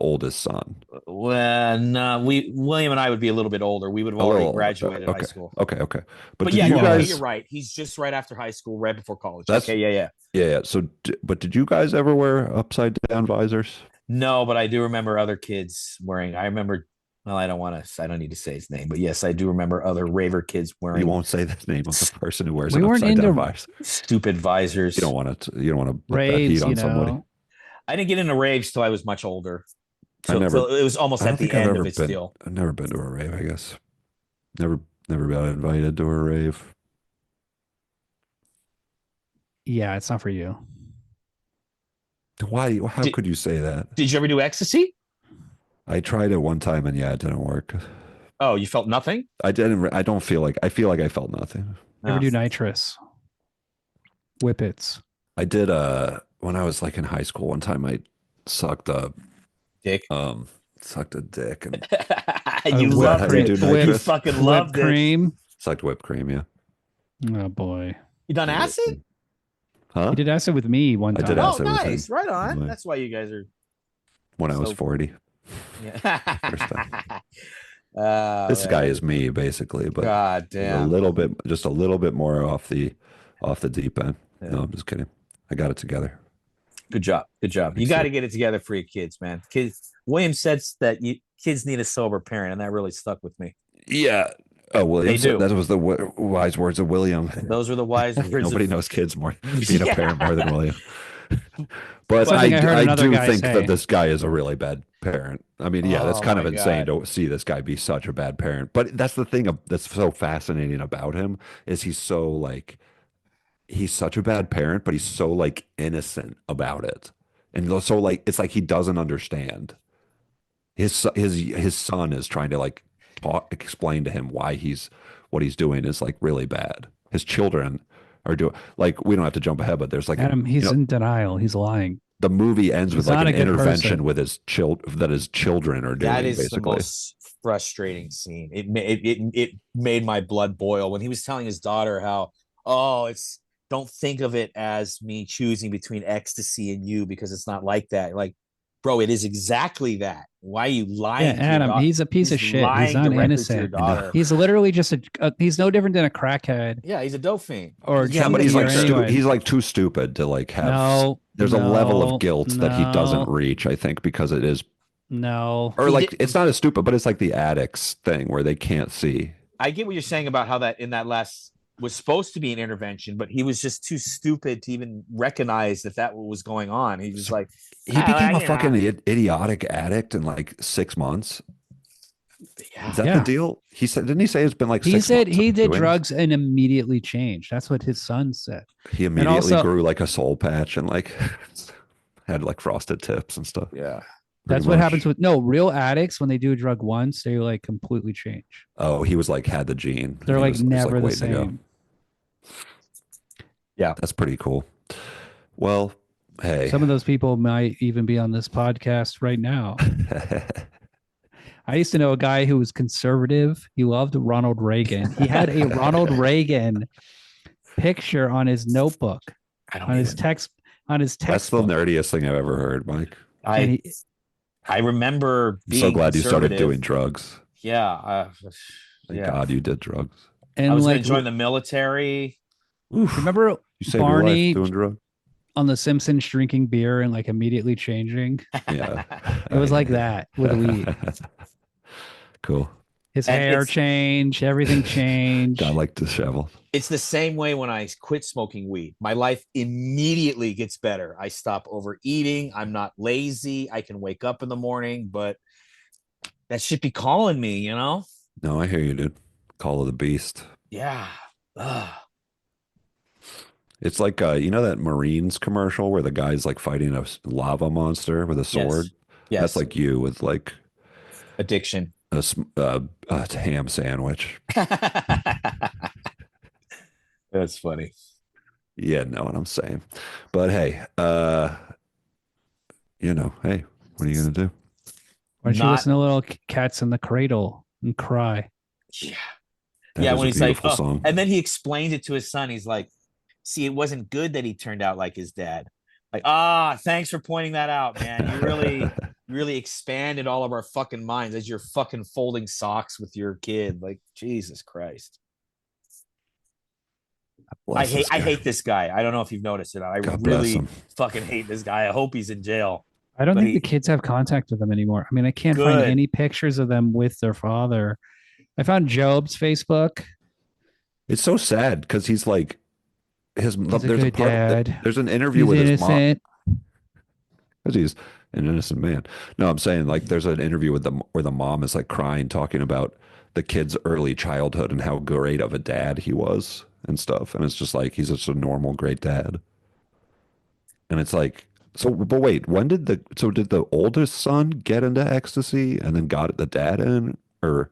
oldest son. well, no, William and I would be a little bit older. We would have A already little graduated high okay. school. Okay. But But did yeah, you no, okay, Close. you're guys right. He's just right after high school, right before college. that's Okay, yeah. yeah. So but did you guys ever wear upside down visors? No, but I do remember other kids wearing. I remember. Well, I don't want to. I don't need to say his name, but yes, I do remember other raver kids You wearing won't say the name of the person who wears We an weren't upside down into visor. stupid You visors. don't want to you don't want to put that heat raves, on somebody. I didn't get into raves till I was much older. I Till never it was almost I don't at the think I've end ever of its been deal. I've never been to a rave, I guess. Never been invited to a rave. Yeah, it's not for you. Why how Did, could you say that? did you ever do ecstasy? I tried it one time and yeah, it didn't work. Oh, you felt nothing? I don't feel like I feel like I felt nothing. You ever No. do nitrous? Whippets. I did when I was like in high school one time I sucked a Dick. sucked a dick and You Is that loved how you it. do You nitrous? fucking Whipped loved it. cream. sucked whipped cream, yeah. Oh boy. You done acid? Huh? He did acid with me one I time. did Oh, acid with him. nice. Right on. Right. That's why you guys are When I was so 40. First yeah. time. This guy is me basically, but God a damn. little bit just a little bit more off the deep end. Yeah. No, I'm just kidding. I got it together. Good job. Good job. You Thanks, got to dude. get it together for your kids, man. Kids. William says that kids need a sober parent, and that really stuck with me. Yeah. Oh, William They said do. that was the wise words of William. Those are the wise words. Nobody of, knows kids more, being a Yeah. parent more than William. But Something I heard I another do guy think say. that this guy is a really bad parent. I mean, yeah, that's Oh kind of my insane God. to see this guy be such a bad parent. But that's the thing that's so fascinating about him is he's such a bad parent, but he's so like innocent about it. And so like it's like he doesn't understand. His son is trying to like explain to him why what he's doing is like really bad. His children are doing like we don't have to jump ahead, but there's like Adam, he's in denial. He's lying. the movie ends with He's like not an a good intervention person. with his children are That doing is the basically. most frustrating scene. It made my blood boil when he was telling his daughter how, oh, it's don't think of it as me choosing between ecstasy and you because it's not like that. Like, bro, it is exactly that. Why are you Yeah, lying to your Adam, daughter? he's a piece of shit. He's Lying not directly to your innocent. daughter. He's literally just he's no different than a crackhead Yeah, he's a dope fiend. or Yeah, but junkie he's or like anyone. he's like too stupid to like have. No, There's a level of no, guilt that he doesn't no, reach. I think because it is, no. or He like did, it's not as stupid, but it's like the addicts thing where they can't see. I get what you're saying about how that in that last was supposed to be an intervention, but he was just too stupid to even recognize that was going on. He was like, He became a you know, fucking idiotic addict in like 6 months. yeah. Is that Yeah. the deal? He said, didn't he say it's been like He 6 said months he of did doing drugs and immediately changed. That's what his son said. this? He And immediately also, grew like a soul patch and like had like frosted tips and stuff. Yeah. that's Pretty what much. happens with real addicts when they do a drug once, they like completely change. Oh, he was like had the gene. They're He like was just, never the waiting to go. same. Yeah. That's pretty cool. Well, hey. Some of those people might even be on this podcast right now. I used to know a guy who was conservative. He loved Ronald Reagan. He had a Ronald Reagan picture on his notebook, I don't on his even, text, on his That's the textbook. nerdiest thing I've ever heard, Mike. And I I remember I'm being so glad you started conservative. doing drugs. Yeah. Thank Yeah. God you did drugs. and I was going like to join the military. Oof. remember You saved your life Barney doing drugs. on The Simpsons drinking beer and like immediately changing? Yeah. It was like that with weed. Cool. His And hair it's- changed, everything changed. God like disheveled. It's the same way when I quit smoking weed. My life immediately gets better. I stop overeating. I'm not lazy. I can wake up in the morning, but that should be calling me, you know? No, I hear you, dude. Call of the beast. Yeah. Ugh. It's like you know that Marines commercial where the guy's like fighting a lava monster with a sword. Yes. That's Yes. like you with like Addiction. a ham sandwich. That's funny. Yeah, know what I'm saying. But hey, hey, what are you gonna do? Why don't you Not listen to Little Cats in the Cradle and cry? yeah. That Yeah, is when a he's like, beautiful oh, song. and then he explained it to his son. He's like, see, it wasn't good that he turned out like his dad. Like, thanks for pointing that out, man. You really expanded all of our fucking minds as you're fucking folding socks with your kid. Like, Jesus Christ. Bless this I guy. hate this guy. I don't know if you've noticed it. I God bless really him. fucking hate this guy. I hope he's in jail. I don't But think the he kids have contact with them anymore. I mean, I can't find good. any pictures of them with their father. I found Job's Facebook. It's so sad because he's like He's a there's a good part dad. there's an interview He's with his mom innocent. because he's an innocent man. No, I'm saying like there's an interview with them where the mom is like crying, talking about the kid's early childhood and how great of a dad he was and stuff. And it's just like he's just a normal, great dad. And it's like, so, but wait, did the oldest son get into ecstasy and then got the dad in? Or,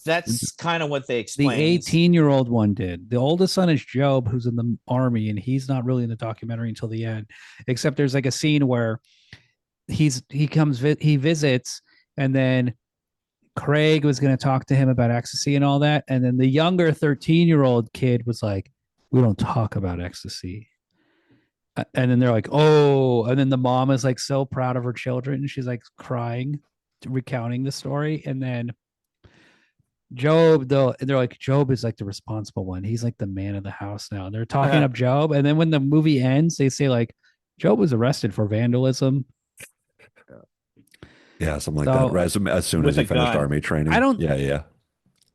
That's kind of what they The explain. 18-year-old one did. The oldest son is Job, who's in the army, and he's not really in the documentary until the end. Except there's like a scene where he visits, and then Craig was going to talk to him about ecstasy and all that, and then the younger 13-year-old kid was like, "We don't talk about ecstasy." And then they're like, "Oh," and then the mom is like so proud of her children, she's like crying, recounting the story, and then Job, though, they're like, Job is like the responsible one. He's like the man of the house now. And they're talking up Job. And then when the movie ends, they say, like, Job was arrested for vandalism. yeah, something like that. So As soon as With he a finished gun. army training. I don't, Yeah, yeah.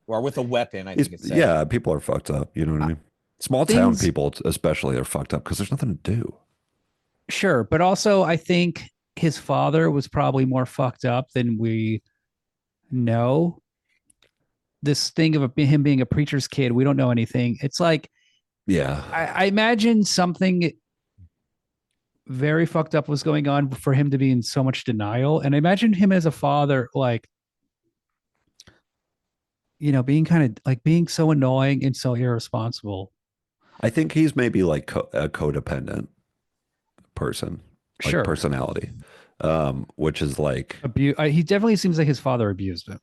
Or with a weapon, I think it said. Yeah, people are fucked up. You know what I mean? Small town things, people, especially, are fucked up because there's nothing to do. sure. But also, I think his father was probably more fucked up than we know. This thing of him being a preacher's kid, we don't know anything. It's like, Yeah. I imagine something very fucked up was going on for him to be in so much denial. And I imagine him as a father, like, being kind of like being so annoying and so irresponsible. I think he's maybe like a codependent person, like Sure. personality, which is like, He definitely seems like his father abused him.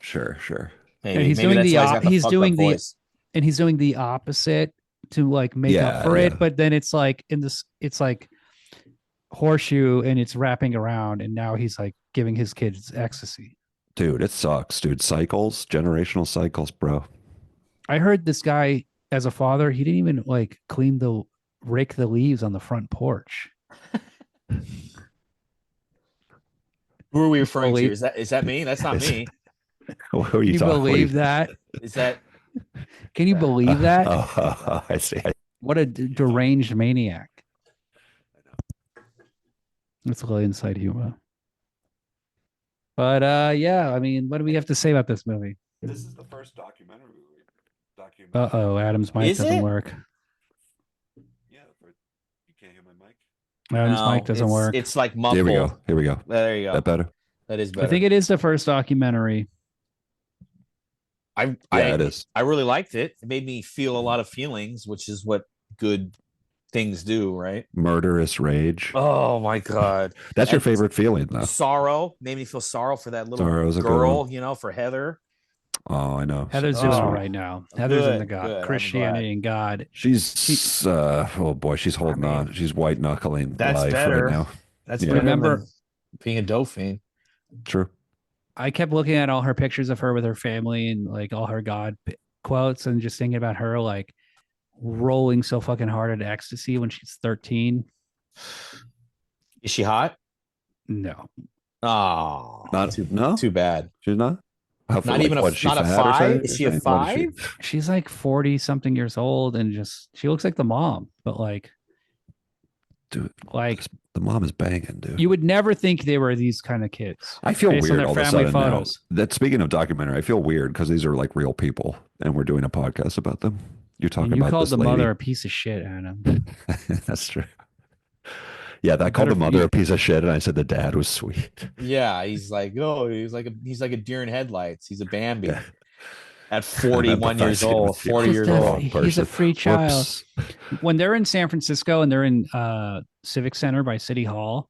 sure, sure. And Maybe that's why he's got the fucked up voice. he's doing the opposite to like make up Yeah, for yeah. it. But then it's like it's like horseshoe and it's wrapping around. And now he's like giving his kids ecstasy. Dude, it sucks, dude. Cycles, generational cycles, bro. I heard this guy as a father, he didn't even like rake the leaves on the front porch. Who are we referring to? Believe- Is that me? That's not me. Who are you Can you talking? believe that? Is that Can you believe that? I see. What a deranged maniac. That's a little inside humor. But yeah, I mean, what do we have to say about this movie? This is the first documentary. Uh-oh, Adam's mic Is doesn't it? work. Yeah, you can't hear my mic. Adam's no? mic doesn't work. It's like muffled. Here we go. Here we go. There you go. That better? That is I better. think it is the first documentary. Yeah, it is. I really liked it. It made me feel a lot of feelings, which is what good things do, right? Murderous rage. Oh my god. That's your favorite feeling, though. Sorrow made me feel sorrow for that little Sorrow's a good girl, one. for Heather. Oh, I know. Heather's So doing sweet. all right now. Heather's in the Good, God, I'm Christianity glad. and God. She's oh boy, she's holding on. She's white knuckling That's life better. right now. That's Yeah. better Remember- than being a Dauphine. True. I kept looking at all her pictures of her with her family and like all her God quotes and just thinking about her like rolling so fucking hard at ecstasy when she's 13. Is she hot? No. Oh, Not no. too bad. She's not. How, Not even what, she not a fat or 5? something? Is she a What is she? 5? She's like 40 something years old and just she looks like the mom, but like Dude, like the mom is banging, dude. you would never think they were these kind of kids. I feel based on weird their all of a family sudden photos. now. That speaking of documentary, I feel weird because these are like real people, and we're doing a podcast about them. You're talking And you about called this the lady. mother a piece of shit, Adam. That's true. Yeah, I called the mother you- a piece of shit, and I said the dad was sweet. Yeah, he's like, oh, he's like a deer in headlights. He's a Yeah, Bambi at I'm 41 years empathizing old, with you. 40 Just years a, old. Wrong he's a person. free child. Whoops. When they're in San Francisco and they're in Civic Center by City Hall,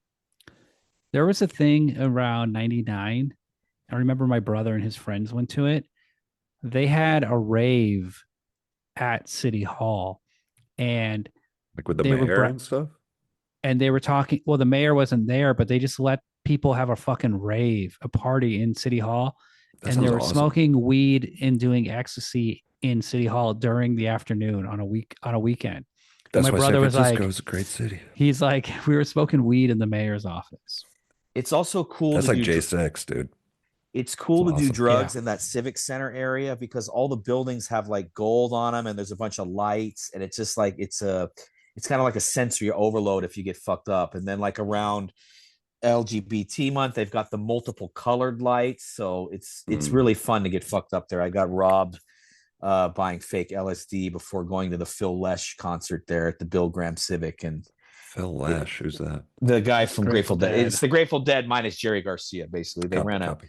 there was a thing around 99. I remember my brother and his friends went to it. They had a rave at City Hall, and Like with the they were mayor and stuff. and they were talking. Well, the mayor wasn't there, but they just let people have a fucking rave, a party in City Hall, That and they sounds were awesome. smoking weed and doing ecstasy in City Hall during the afternoon on a weekend. And That's my why San brother was Francisco like, is a great city. he's like, we were smoking weed in the mayor's office. It's also cool That's to like do. J6, dude. It's cool It's to do awesome. drugs Yeah. in that civic center area because all the buildings have like gold on them and there's a bunch of lights and it's just like it's kind of like a sensory overload if you get fucked up. And then like around LGBT month, they've got the multiple colored lights, so it's Mm. really fun to get fucked up there. I got robbed buying fake LSD before going to the Phil Lesh concert there at the Bill Graham Civic, and Phil Lash, who's that? the guy from Grateful Grateful Dead. Dead. It's the Grateful Dead minus Jerry Garcia. Basically, Copy, copy.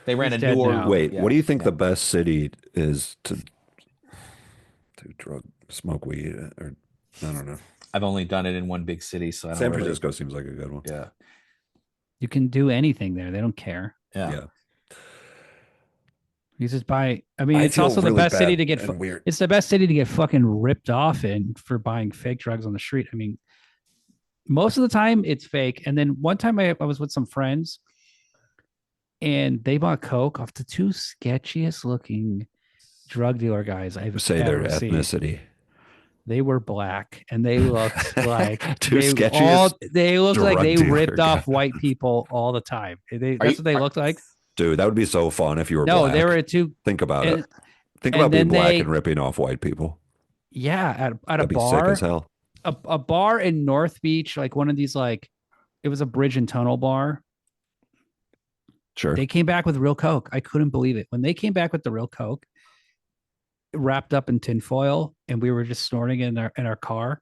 they ran He's a dead newer. now. Wait, Yeah, what do you think yeah. the best city is to smoke weed, or I don't know. I've only done it in one big city, so I don't San really. Francisco seems like a good one. Yeah, You can do anything there. They don't care. yeah. Yeah. You just buy. I mean, I it's feel also the really best city bad to get. and weird. It's the best city to get fucking ripped off in for buying fake drugs on the street. I mean, most of the time it's fake. And then one time I was with some friends, and they bought coke off the two sketchiest looking drug dealer guys I've Say their ever seen. ethnicity. They were black, and they looked like Two they sketchiest They looked like drug they dealer ripped off guys. white people all the time. That's what they looked like. Dude, that would be so fun if you were No, black. they were two. Think about And, it. Think and about being then black they, and ripping off white people. yeah, at a That'd be sick as bar, hell. a bar in North Beach, like one of these, like it was a bridge and tunnel bar. Sure. They came back with real coke. I couldn't believe it when they came back with the real coke, wrapped up in tinfoil, and we were just snorting in our car.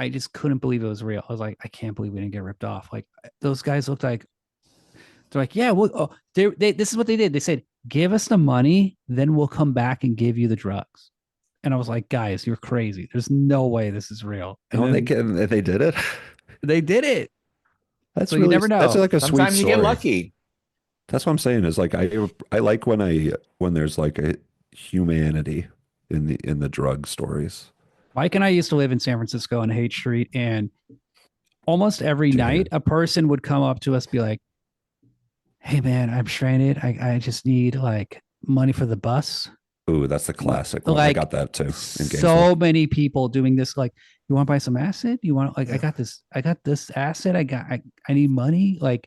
I just couldn't believe it was real. I was like, I can't believe we didn't get ripped off. Like those guys looked like they're like, yeah, well, oh, this is what they did. They said, give us the money, then we'll come back and give you the drugs. And I was like, guys, you're crazy. There's no way this is real. And No, then they did it. they did it. That's So you really never know. That's like a sweet Sometimes you story. get lucky. That's what I'm saying. Is like I like when there's like a humanity in the drug stories. Mike and I used to live in San Francisco on Haight Street, and almost every Damn. night a person would come up to us, be like, hey man, I'm stranded. I just need like money for the bus. Ooh, that's the classic one. I Like got that too. In so Gainesville. many people doing this. Like, you want to buy some acid? You want like I got this acid. I need money. Like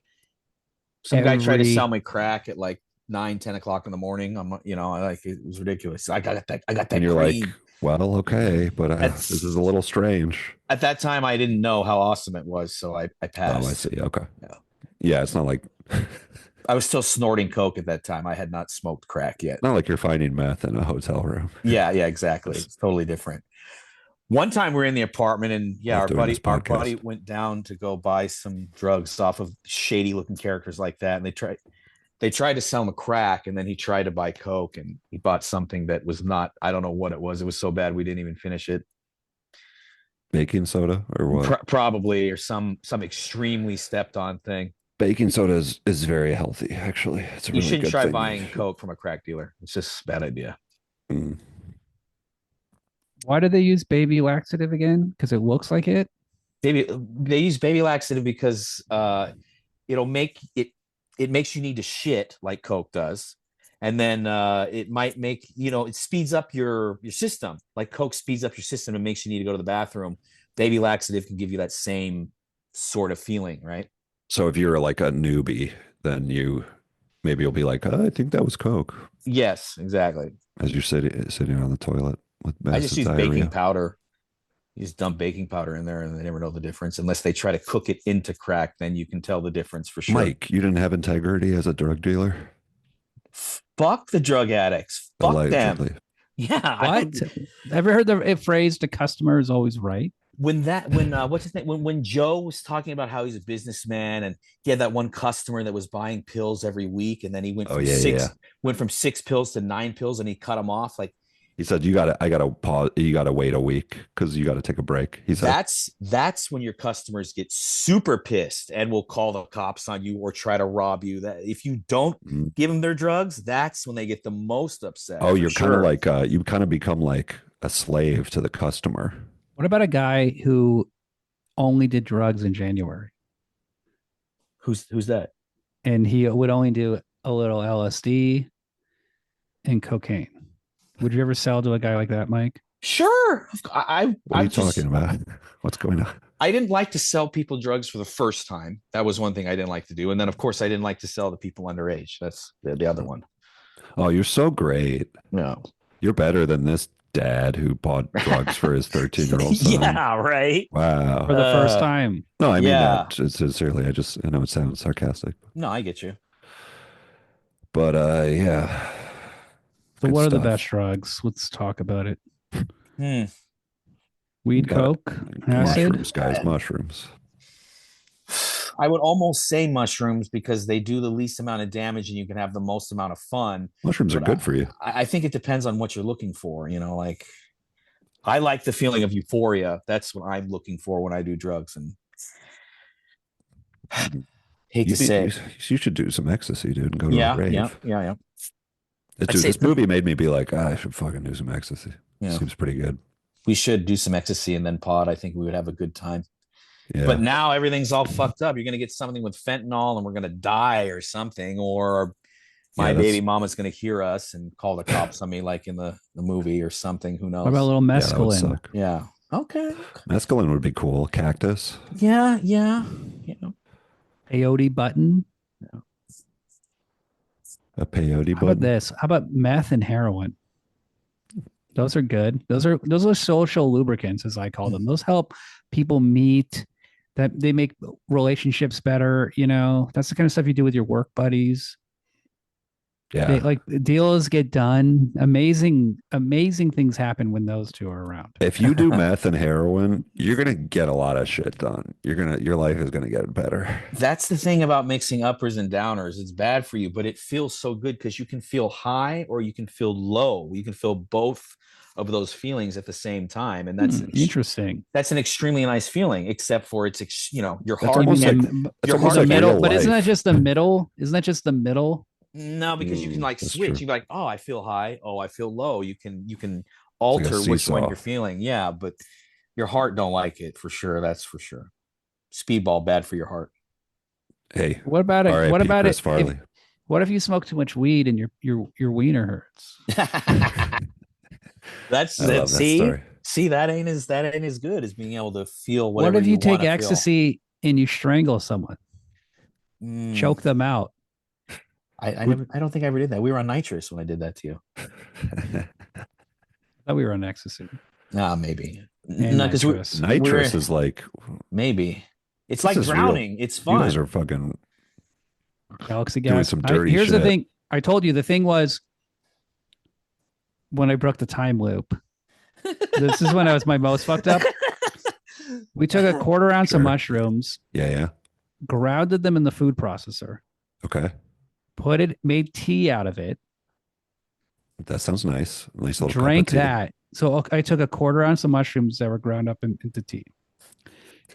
Some guy tried to every- sell me crack at like 9, 10 o'clock in the morning. I like it was ridiculous. I got that And you're cream. like, well, okay, but That's- this is a little strange. At that time, I didn't know how awesome it was, so I passed. Oh, I see. Okay. Yeah. Yeah, it's not like I was still snorting coke at that time. I had not smoked crack yet. not like you're finding meth in a hotel room. Yeah, exactly. It's totally different. One time we were in the apartment, and Love our doing buddy, this our podcast. buddy went down to go buy some drugs off of shady looking characters like that, and they tried to sell him a crack, and then he tried to buy coke, and he bought something that was not. I don't know what it was. It was so bad we didn't even finish it. Baking soda or what? Probably, or some extremely stepped on thing. Baking soda is very healthy, actually. It's a You really shouldn't good try thing. buying coke from a crack dealer. It's just a bad idea. Mm. Why do they use baby laxative again? Because it looks like it. They use baby laxative because it'll make it makes you need to shit like coke does, and then it might make it speeds up your system like coke speeds up your system and makes you need to go to the bathroom. Baby laxative can give you that same sort of feeling, right? So if you're like a newbie, then maybe you'll be like, oh, I think that was Coke, Yes, exactly. as you're sitting on the toilet with I just massive use diarrhea. baking powder. You just dump baking powder in there and they never know the difference unless they try to cook it into crack. Then you can tell the difference for sure. Mike, you didn't have integrity as a drug dealer? Fuck the drug addicts. Fuck them. Allegedly. Yeah. What? Ever heard the phrase "the customer is always right"? when what's his name, when Joe was talking about how he's a businessman and he had that one customer that was buying pills every week, and then he Oh yeah, yeah, yeah. went from 6 pills to 9 pills, and he cut him off. Like He said, I gotta pause. You gotta wait a week because you gotta take a break. He said, that's when your customers get super pissed and will call the cops on you or try to rob you. That if you don't mm. give them their drugs, that's when they get the most upset. "Oh, For you're kind of sure. like you kind of become like a slave to the customer." What about a guy who only did drugs in January Who's that? and he would only do a little LSD and cocaine? Would you ever sell to a guy like that, Mike? Sure. What are you talking about? What's going on? I didn't like to sell people drugs for the first time. That was one thing I didn't like to do. And then, of course, I didn't like to sell to people underage. That's the other one. Oh, you're so great. No. You're better than this dad who bought drugs for his 13-year-old son. Yeah, right. Wow. For the first time. No, I mean yeah. that sincerely. I know it sounds sarcastic, No, I get you. but yeah. So Good what are the stuff. best drugs? Let's talk about it. Hmm. Weed, But coke, acid. mushrooms, guys, mushrooms. I would almost say mushrooms because they do the least amount of damage and you can have the most amount of fun. Mushrooms are But good for you. I think it depends on what you're looking for. You know, like I like the feeling of euphoria. That's what I'm looking for when I do drugs. And hate to say it. You should do some ecstasy, dude, and go to a Yeah, rave. yeah. Dude, this movie made me be like, I should fucking do some ecstasy. Yeah. Seems pretty good. We should do some ecstasy and then pod. I think we would have a good time. Yeah. But now everything's all fucked up. You're gonna get something with fentanyl and we're gonna die or something, or my baby mama's gonna hear us and call the cops on me like in the movie or something. Who knows? What about a little Yeah, that would mescaline? suck. Yeah. Okay. Mescaline would be cool. Cactus. Yeah. Peyote button. A peyote How about button. this? How about meth and heroin? Those are good. Those are social lubricants, as I call them. Those help people meet. That they make relationships better. You know, that's the kind of stuff you do with your work buddies. Yeah. Like deals get done. Amazing things happen when those two are around. If you do meth and heroin, you're gonna get a lot of shit done. Your life is gonna get better. That's the thing about mixing uppers and downers. It's bad for you, but it feels so good because you can feel high or you can feel low. You can feel both of those feelings at the same time, and that's interesting. That's an extremely nice feeling, except for it's your That's heart. almost like Your heart like middle, real but isn't that life. just the middle? Isn't that just the middle? No, because you can like That's switch. true. You're like, oh, I feel high. Oh, I feel low. You can It's alter like a which one seesaw. you're feeling. Yeah, but your heart don't like it for sure. That's for sure. Speedball bad for your heart. Hey, What about it? R.I.P. What about Chris it? Farley. What if you smoke too much weed and your wiener hurts? That's I love that story. See, that ain't as good as being able to feel What whatever if you take wanna ecstasy and you strangle someone, feel. choke them out? I don't think I ever did that. We were on nitrous when I did that to you. I thought we were on ecstasy. Maybe. And No, because nitrous. Nitrous is like maybe it's This like is real. drowning. It's you fun. guys are fucking Galaxy doing gas. some dirty Here's the shit. thing. I told you the thing was when I broke the time loop. This is when I was my most fucked up. We took a quarter ounce of mushrooms, yeah. grounded them in the food processor, Okay. made tea out of it, That sounds nice. Nice little drank cup of tea. that. So I took a quarter ounce of mushrooms that were ground up into tea.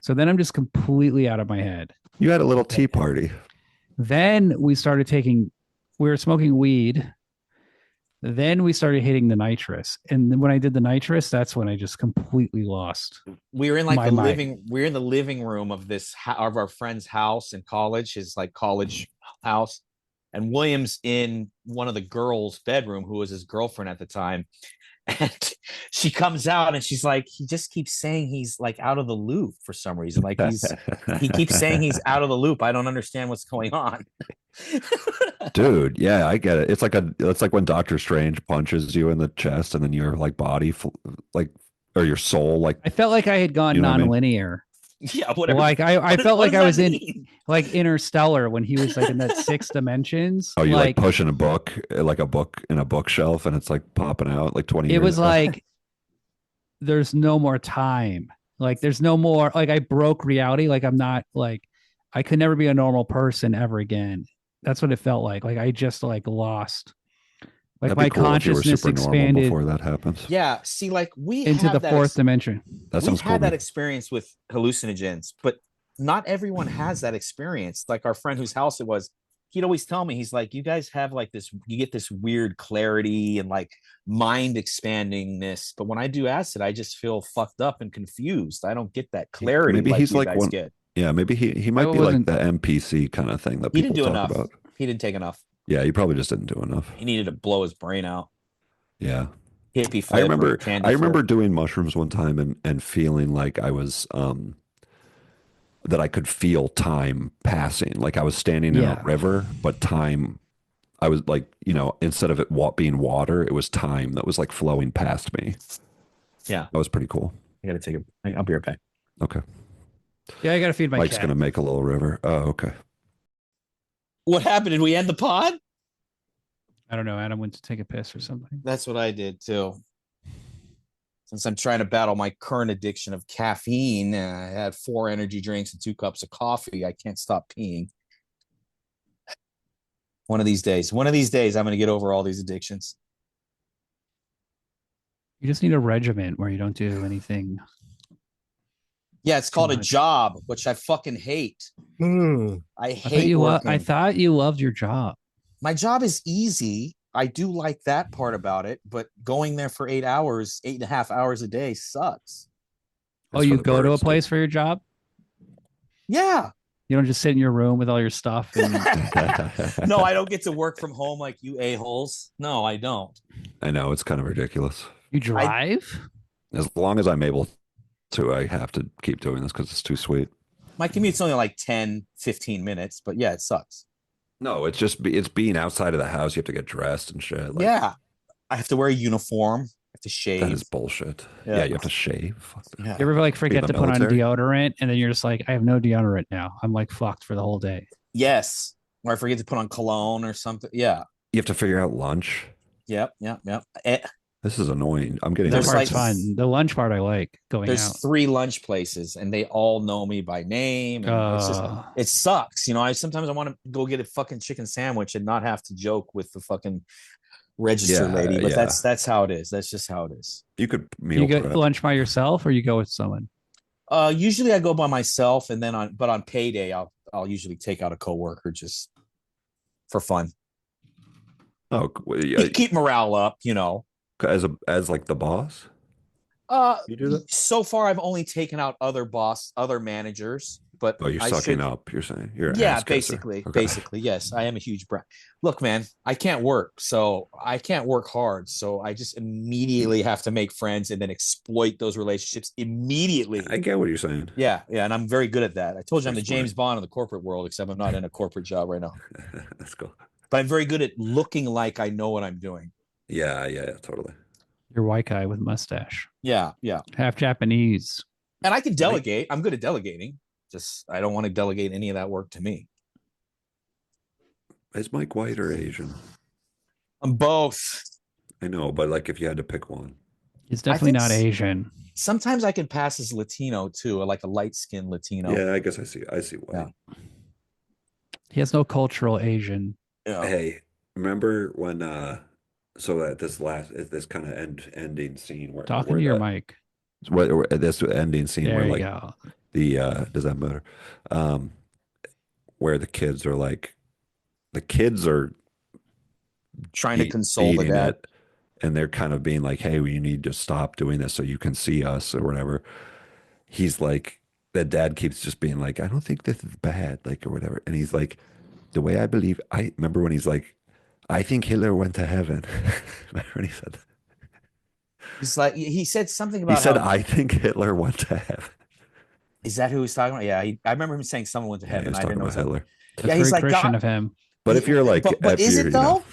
So then I'm just completely out of my head. You had a little tea party. Then we were smoking weed. Then we started hitting the nitrous. And then when I did the nitrous, that's when I just completely lost. We were in like My mind. we're in the living room of of our friend's house in college, his like college house. And William's in one of the girls' bedroom, who was his girlfriend at the time. And she comes out and she's like, he just keeps saying he's like out of the loop for some reason. Like he keeps saying he's out of the loop. I don't understand what's going on. Dude, yeah, I get it. It's like when Doctor Strange punches you in the chest and then your like body or your soul like I felt like I had gone You know what I mean? nonlinear. Yeah, whatever. Like I felt what like does I was that in mean? like Interstellar when he was like in that 6 dimensions. oh, you like pushing a book like a book in a bookshelf and it's like popping out like 20 it years was ago. like there's no more time. Like there's no more like I broke reality. Like I'm not like I could never be a normal person ever again. That's what it felt like. Like I just like lost. Like That'd be my cool if you were consciousness super normal expanded before that happens. Yeah, see, like we into the have that fourth dimension. That we've sounds cool had to that me. experience with hallucinogens, but not everyone has that experience. Like our friend whose house it was, he'd always tell me, he's like, you guys have like this, you get this weird clarity and like mind expandingness. But when I do acid, I just feel fucked up and confused. I don't get that clarity Maybe like he's you like guys one. get. Yeah, maybe he I might be like wasn't. the NPC kind of thing that He didn't people do talk enough. about. He didn't take enough. Yeah, he probably just didn't do enough. He needed to blow his brain out. Yeah. Hippie I flip or remember candy I remember flip. doing mushrooms one time and feeling like I was that I could feel time passing. Like I was standing in a Yeah. river, but time I was like, instead of it being water, it was time that was like flowing past me. Yeah, That was pretty cool. I gotta take it. I'll be right back. Okay. Yeah, I gotta feed my Mike's cat. gonna make a little river. Oh, okay. What happened? Did we end the pod? I don't know. Adam went to take a piss or something. That's what I did too. Since I'm trying to battle my current addiction of caffeine, I had 4 energy drinks and 2 cups of coffee. I can't stop peeing. One of these days, I'm going to get over all these addictions. You just need a regiment where you don't do anything. Yeah, it's called a much. job, which I fucking hate. I hate working. I thought you loved your job. My job is easy. I do like that part about it, but going there for 8 hours, 8.5 hours a day sucks. Oh, you go to a place for your job? Yeah. You don't just sit in your room with all your stuff. And... No, I don't get to work from home like you a-holes. No, I don't. I know, it's kind of ridiculous. You drive? As long as I'm able to, I have to keep doing this because it's too sweet. My commute's only like 10, 15 minutes, but yeah, it sucks. No, it's being outside of the house. You have to get dressed and shit. Like, yeah. I have to wear a uniform. I have to shave. that is bullshit. Yeah, you have to shave. Fuck that. Yeah. You ever like forget to put on military? deodorant and then you're just like, I have no deodorant now. I'm like fucked for the whole day. Yes. Or I forget to put on cologne or something. Yeah. You have to figure out lunch. Yep. This is annoying. I'm getting That There's part's like- fun. The lunch part I like going There's out. 3 lunch places and they all know me by name. And it's just, it sucks. You know, I sometimes I want to go get a fucking chicken sandwich and not have to joke with the fucking register lady. But that's how it is. That's just how it is. You could meal You get prep. lunch by yourself or you go with someone? Usually I go by myself, and then on payday I'll usually take out a coworker just for fun. Oh, yeah, Keep morale up, you know. as like the boss. You do that? So far I've only taken out other managers, but Oh, you're sucking up. You're saying you're an yeah, ass kisser. basically, yes. I am a huge brat. Look, man, I can't work, so I can't work hard. So I just immediately have to make friends and then exploit those relationships immediately. I get what you're saying. Yeah, and I'm very good at that. I told you I'm the Very smart. James Bond of the corporate world, except I'm not in a corporate job right now. That's cool. But I'm very good at looking like I know what I'm doing. Yeah, totally. You're white guy with mustache. Yeah. Half Japanese. And I can delegate. I'm good at delegating. Just I don't want to delegate any of that work to me. Is Mike white or Asian? I'm both. I know, but like if you had to pick one. He's definitely think not Asian. Sometimes I can pass as Latino too, or like a light-skinned Latino. Yeah, I guess I see white. Yeah. He has no cultural Asian. Yeah. Hey, remember when so at this kind of ending scene where Talking to your mic. where this ending scene There where you like go. the does that matter? Where the kids are Trying to console the beating dad. it, and they're kind of being like, hey, we need to stop doing this so you can see us or whatever. He's like, the dad keeps just being like, I don't think this is bad, like, or whatever. And he's like, the way I believe, I remember when he's like, I think Hitler went to heaven. Remember when he said that? He's like he said something about He said, how, I think Hitler went to heaven. is that who he's talking about? Yeah, I remember him saying someone went to Yeah, heaven. he's I talking didn't know. about Hitler. That's Yeah, very he's like, Christian God- of him. But if you're like, but is it though? know,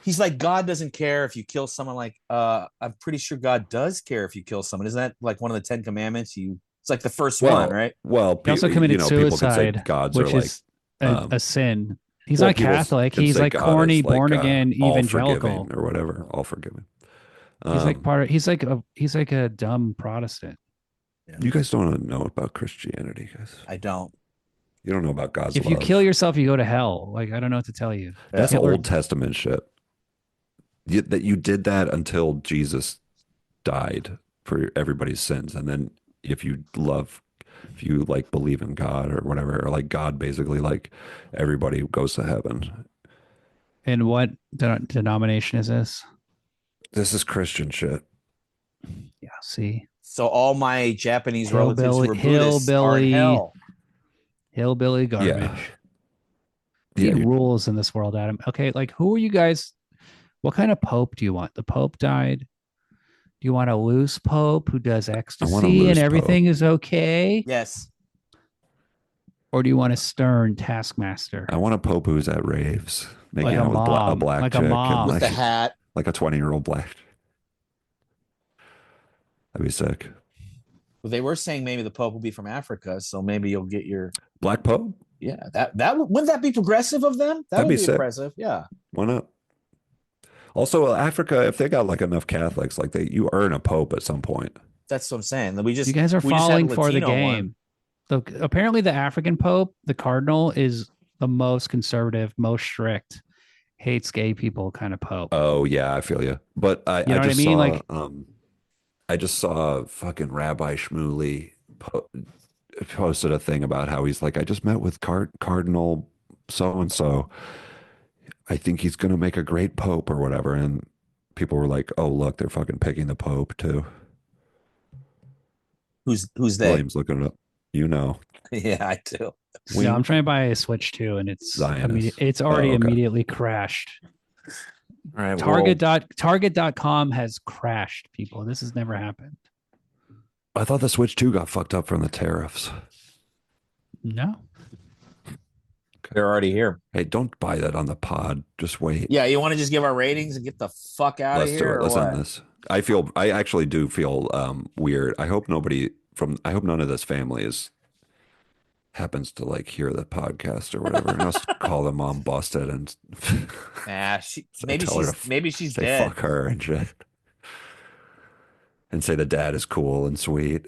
He's like, God doesn't care if you kill someone. Like, I'm pretty sure God does care if you kill someone. Isn't that like one of the 10 commandments? It's like the first one, right? Well, He also committed people can say suicide, gods which are like, is a sin. He's well, not people Catholic. can He's say like God corny, is like, born again, all evangelical. forgiving or whatever, all forgiving. He's like he's like a dumb Protestant. You guys don't know about Christianity, guys. I don't. You don't know about God's If you love. kill yourself, you go to hell. Like, I don't know what to tell you. That's Hitler- Old Testament shit. That you did that until Jesus died for everybody's sins, and then if you like believe in God or whatever, or like God basically, like everybody goes to heaven. And what denomination is this? This is Christian shit. Yeah, see, So all my Japanese relatives who Hillbilly- were Buddhists are in hillbilly- hell. hillbilly garbage. Yeah. He Yeah, rules in this world, Adam. Okay, like who are you guys? What kind of pope do you want? The pope died. Do you want a loose pope who does ecstasy and loose everything is okay? Yes. Or do you want a stern taskmaster? I want a pope who's at raves, making Like a out with a mom, black like a chick, mom. and With the hat. like a 20-year-old black. That'd be sick. Well, they were saying maybe the Pope will be from Africa, so maybe you'll get your Black pope? that wouldn't that be progressive of them? That That'd would be be sick. impressive. Yeah. Why not? Also, Africa, if they got like enough Catholics, like you earn a pope at some point. That's what I'm saying. You guys are we just had a falling for the Latino one. game. So apparently, the African Pope, the Cardinal, is the most conservative, most strict, hates gay people kind of Pope. Oh yeah, I feel you. But You know I what I just mean? saw Like- I just saw fucking Rabbi Shmuley posted a thing about how he's like, I just met with Cardinal so and so. I think he's gonna make a great pope or whatever. And people were like, oh look, they're fucking picking the pope too. Who's they? William's looking it up. You know. Yeah, I do. Yeah, I'm trying to buy a Switch too, and it's Zionists. it's already Oh, okay. immediately crashed. All right. Target.com has crashed, people. This has never happened. I thought the Switch 2 got fucked up from the tariffs. No. They're already here. Hey, don't buy that on the pod. Just wait. Yeah, you want to just give our ratings and get the fuck out of Let's do here? it. Let's end this. I actually do feel weird. I hope none of this family happens to like hear the podcast or whatever and us call them mom busted and Nah, maybe tell her she's say dead. fuck her and shit. And say the dad is cool and sweet.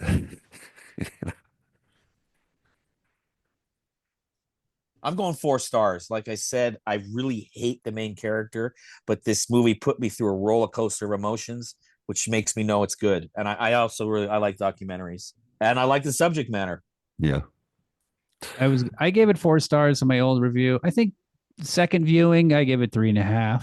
I'm going 4 stars. Like I said, I really hate the main character, but this movie put me through a roller coaster of emotions, which makes me know it's good. And I also I like documentaries, and I like the subject matter. Yeah. I gave it 4 stars in my old review. I think second viewing, I gave it 3.5.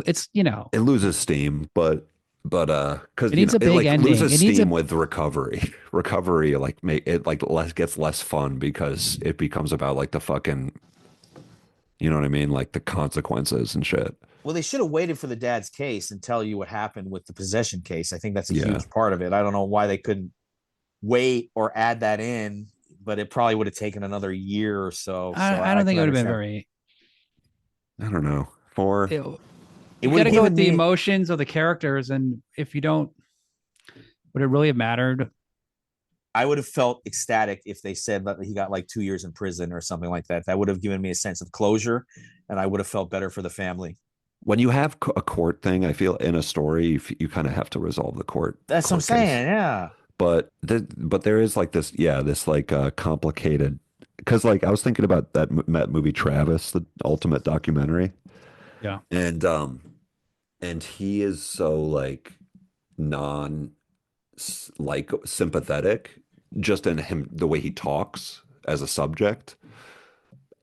It's It loses steam, but because It needs a big ending. loses It needs steam with recovery. Recovery like gets less fun because it becomes about like the fucking, you know what I mean, like the consequences and shit. Well, they should have waited for the dad's case and tell you what happened with the possession case. I think that's a Yeah. huge part of it. I don't know why they couldn't wait or add that in, but it probably would have taken another year or so. I don't think it would have been very. very. I don't know. For You got to go with the emotions of the characters, and if you don't, would it really have mattered? I would have felt ecstatic if they said that he got like 2 years in prison or something like that. That would have given me a sense of closure, and I would have felt better for the family. when you have a court thing, I feel in a story you kind of have to resolve the court. That's what I'm court case. saying. Yeah. But there is like this, this like complicated, because like I was thinking about that movie Travis, the ultimate documentary. Yeah. And he is so like like sympathetic just in him, the way he talks as a subject.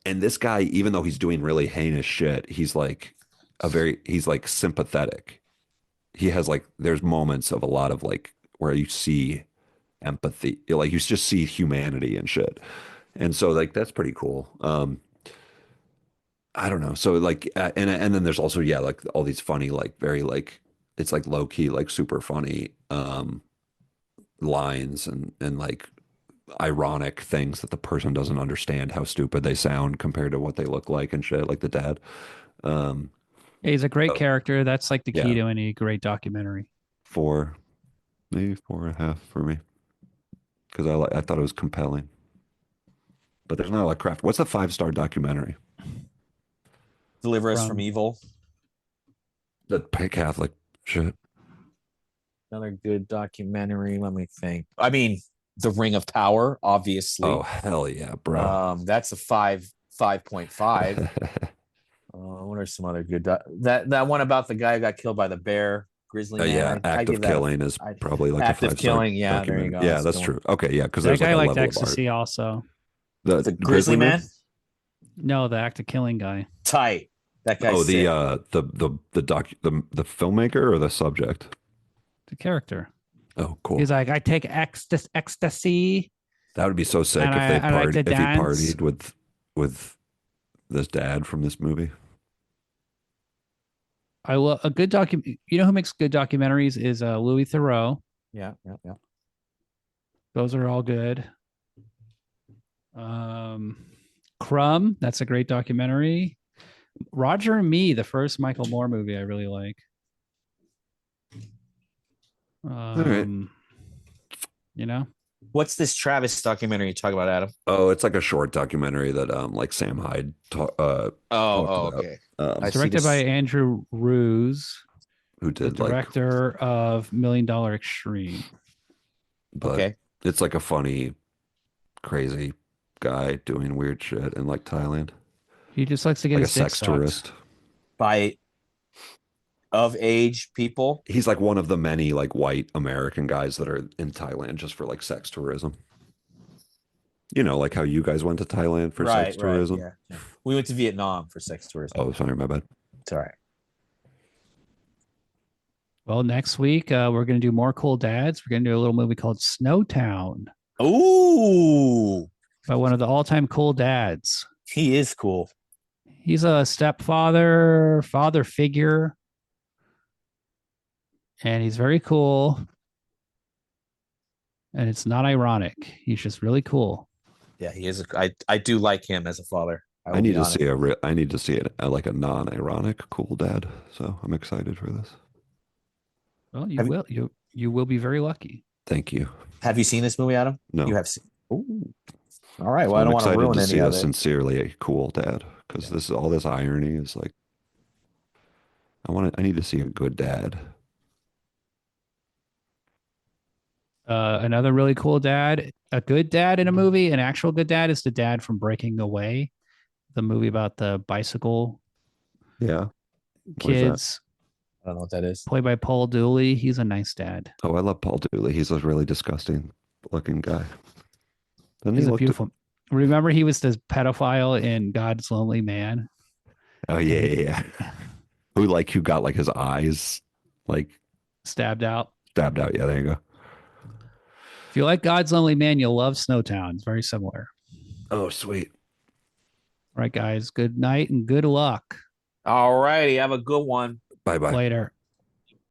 And this guy, even though he's doing really heinous shit, he's like sympathetic. He has like, there's moments of a lot of like where you see empathy, like you just see humanity and shit. And so like, that's pretty cool. I don't know. So like, and then there's also, like all these funny, like very like, it's like low key, like super funny, lines and like ironic things that the person doesn't understand how stupid they sound compared to what they look like and shit, like the dad. He's a great character. That's like the key Yeah. to any great documentary. 4, maybe 4.5 for me. Because I thought it was compelling. But there's not a lot of craft. What's a 5-star documentary? Deliver us from evil. The Catholic shit. Another good documentary. Let me think. I mean, The Ring of Power, obviously. Oh hell yeah, bro. That's a 5.5. What are some other good that one about the guy who got killed by the bear, Grizzly Man? Yeah, I act give of that killing is I probably like a act of 5-star killing. Yeah, there you documentary. go. Yeah, That's a that's good one. true. Okay, yeah, because That there's like guy a liked level of art. Ecstasy also. The The Grizzly Man, No, the act of killing guy. tight. That guy's Oh, sick. the filmmaker or the subject? The character. Oh, cool. He's like, I take ecstasy That would be so sick and if they I like to if he dance. partied with this dad from this movie. I love a good document. You know who makes good documentaries is Louis Theroux. Yeah, yeah, yeah. Those are all good. Um, Crumb, that's a great documentary. Roger and Me, the first Michael Moore movie, I really like. All right. You know, What's this Travis documentary you talk about, Adam? Oh, it's like a short documentary that like Sam Hyde talked about. Okay. it's I see directed by this. Andrew Ruse, Who the did like, director of $1 Million Extreme. but Okay. it's like a funny, crazy guy doing weird shit in like Thailand, He just likes to get like a his dick sex sucked. tourist. By of age people. He's like one of the many like white American guys that are in Thailand just for like sex tourism. You know, like how you guys went to Thailand for sex Right. tourism. Yeah. We went to Vietnam for sex tourism. Oh, sorry, my bad. It's all right. Well, next week we're going to do more cool dads. We're going to do a little movie called Snowtown Ooh, by one of the all-time cool dads. he is cool. He's a stepfather, father figure, and he's very cool. And it's not ironic. He's just really cool. Yeah, he is. I do like him as a father. I need to see I need to see it like a non-ironic cool dad. So I'm excited for this. Well, you will be very lucky. Thank you. Have you seen this movie, Adam? No. You have seen. Ooh. All right. So Well, I I'm don't want to excited ruin to any see of a it. sincerely cool dad because this is all this irony is like I need to see a good dad. Another really cool dad, a good dad in a movie, an actual good dad is the dad from Breaking Away, the movie about the bicycle Yeah. What is that? kids, I don't know what that is. played by Paul Dooley. He's a nice dad. Oh, I love Paul Dooley. He's a really disgusting looking guy. Doesn't He's he a look beautiful. Remember, he was this pedophile in God's Lonely Man. Oh yeah. Who got like his eyes like Stabbed out. stabbed out. Yeah, there you go. If you like God's Lonely Man, you'll love Snowtown. It's very similar. Oh, sweet. All right, guys. Good night and good luck. All righty. Have a good one. Bye bye. Later.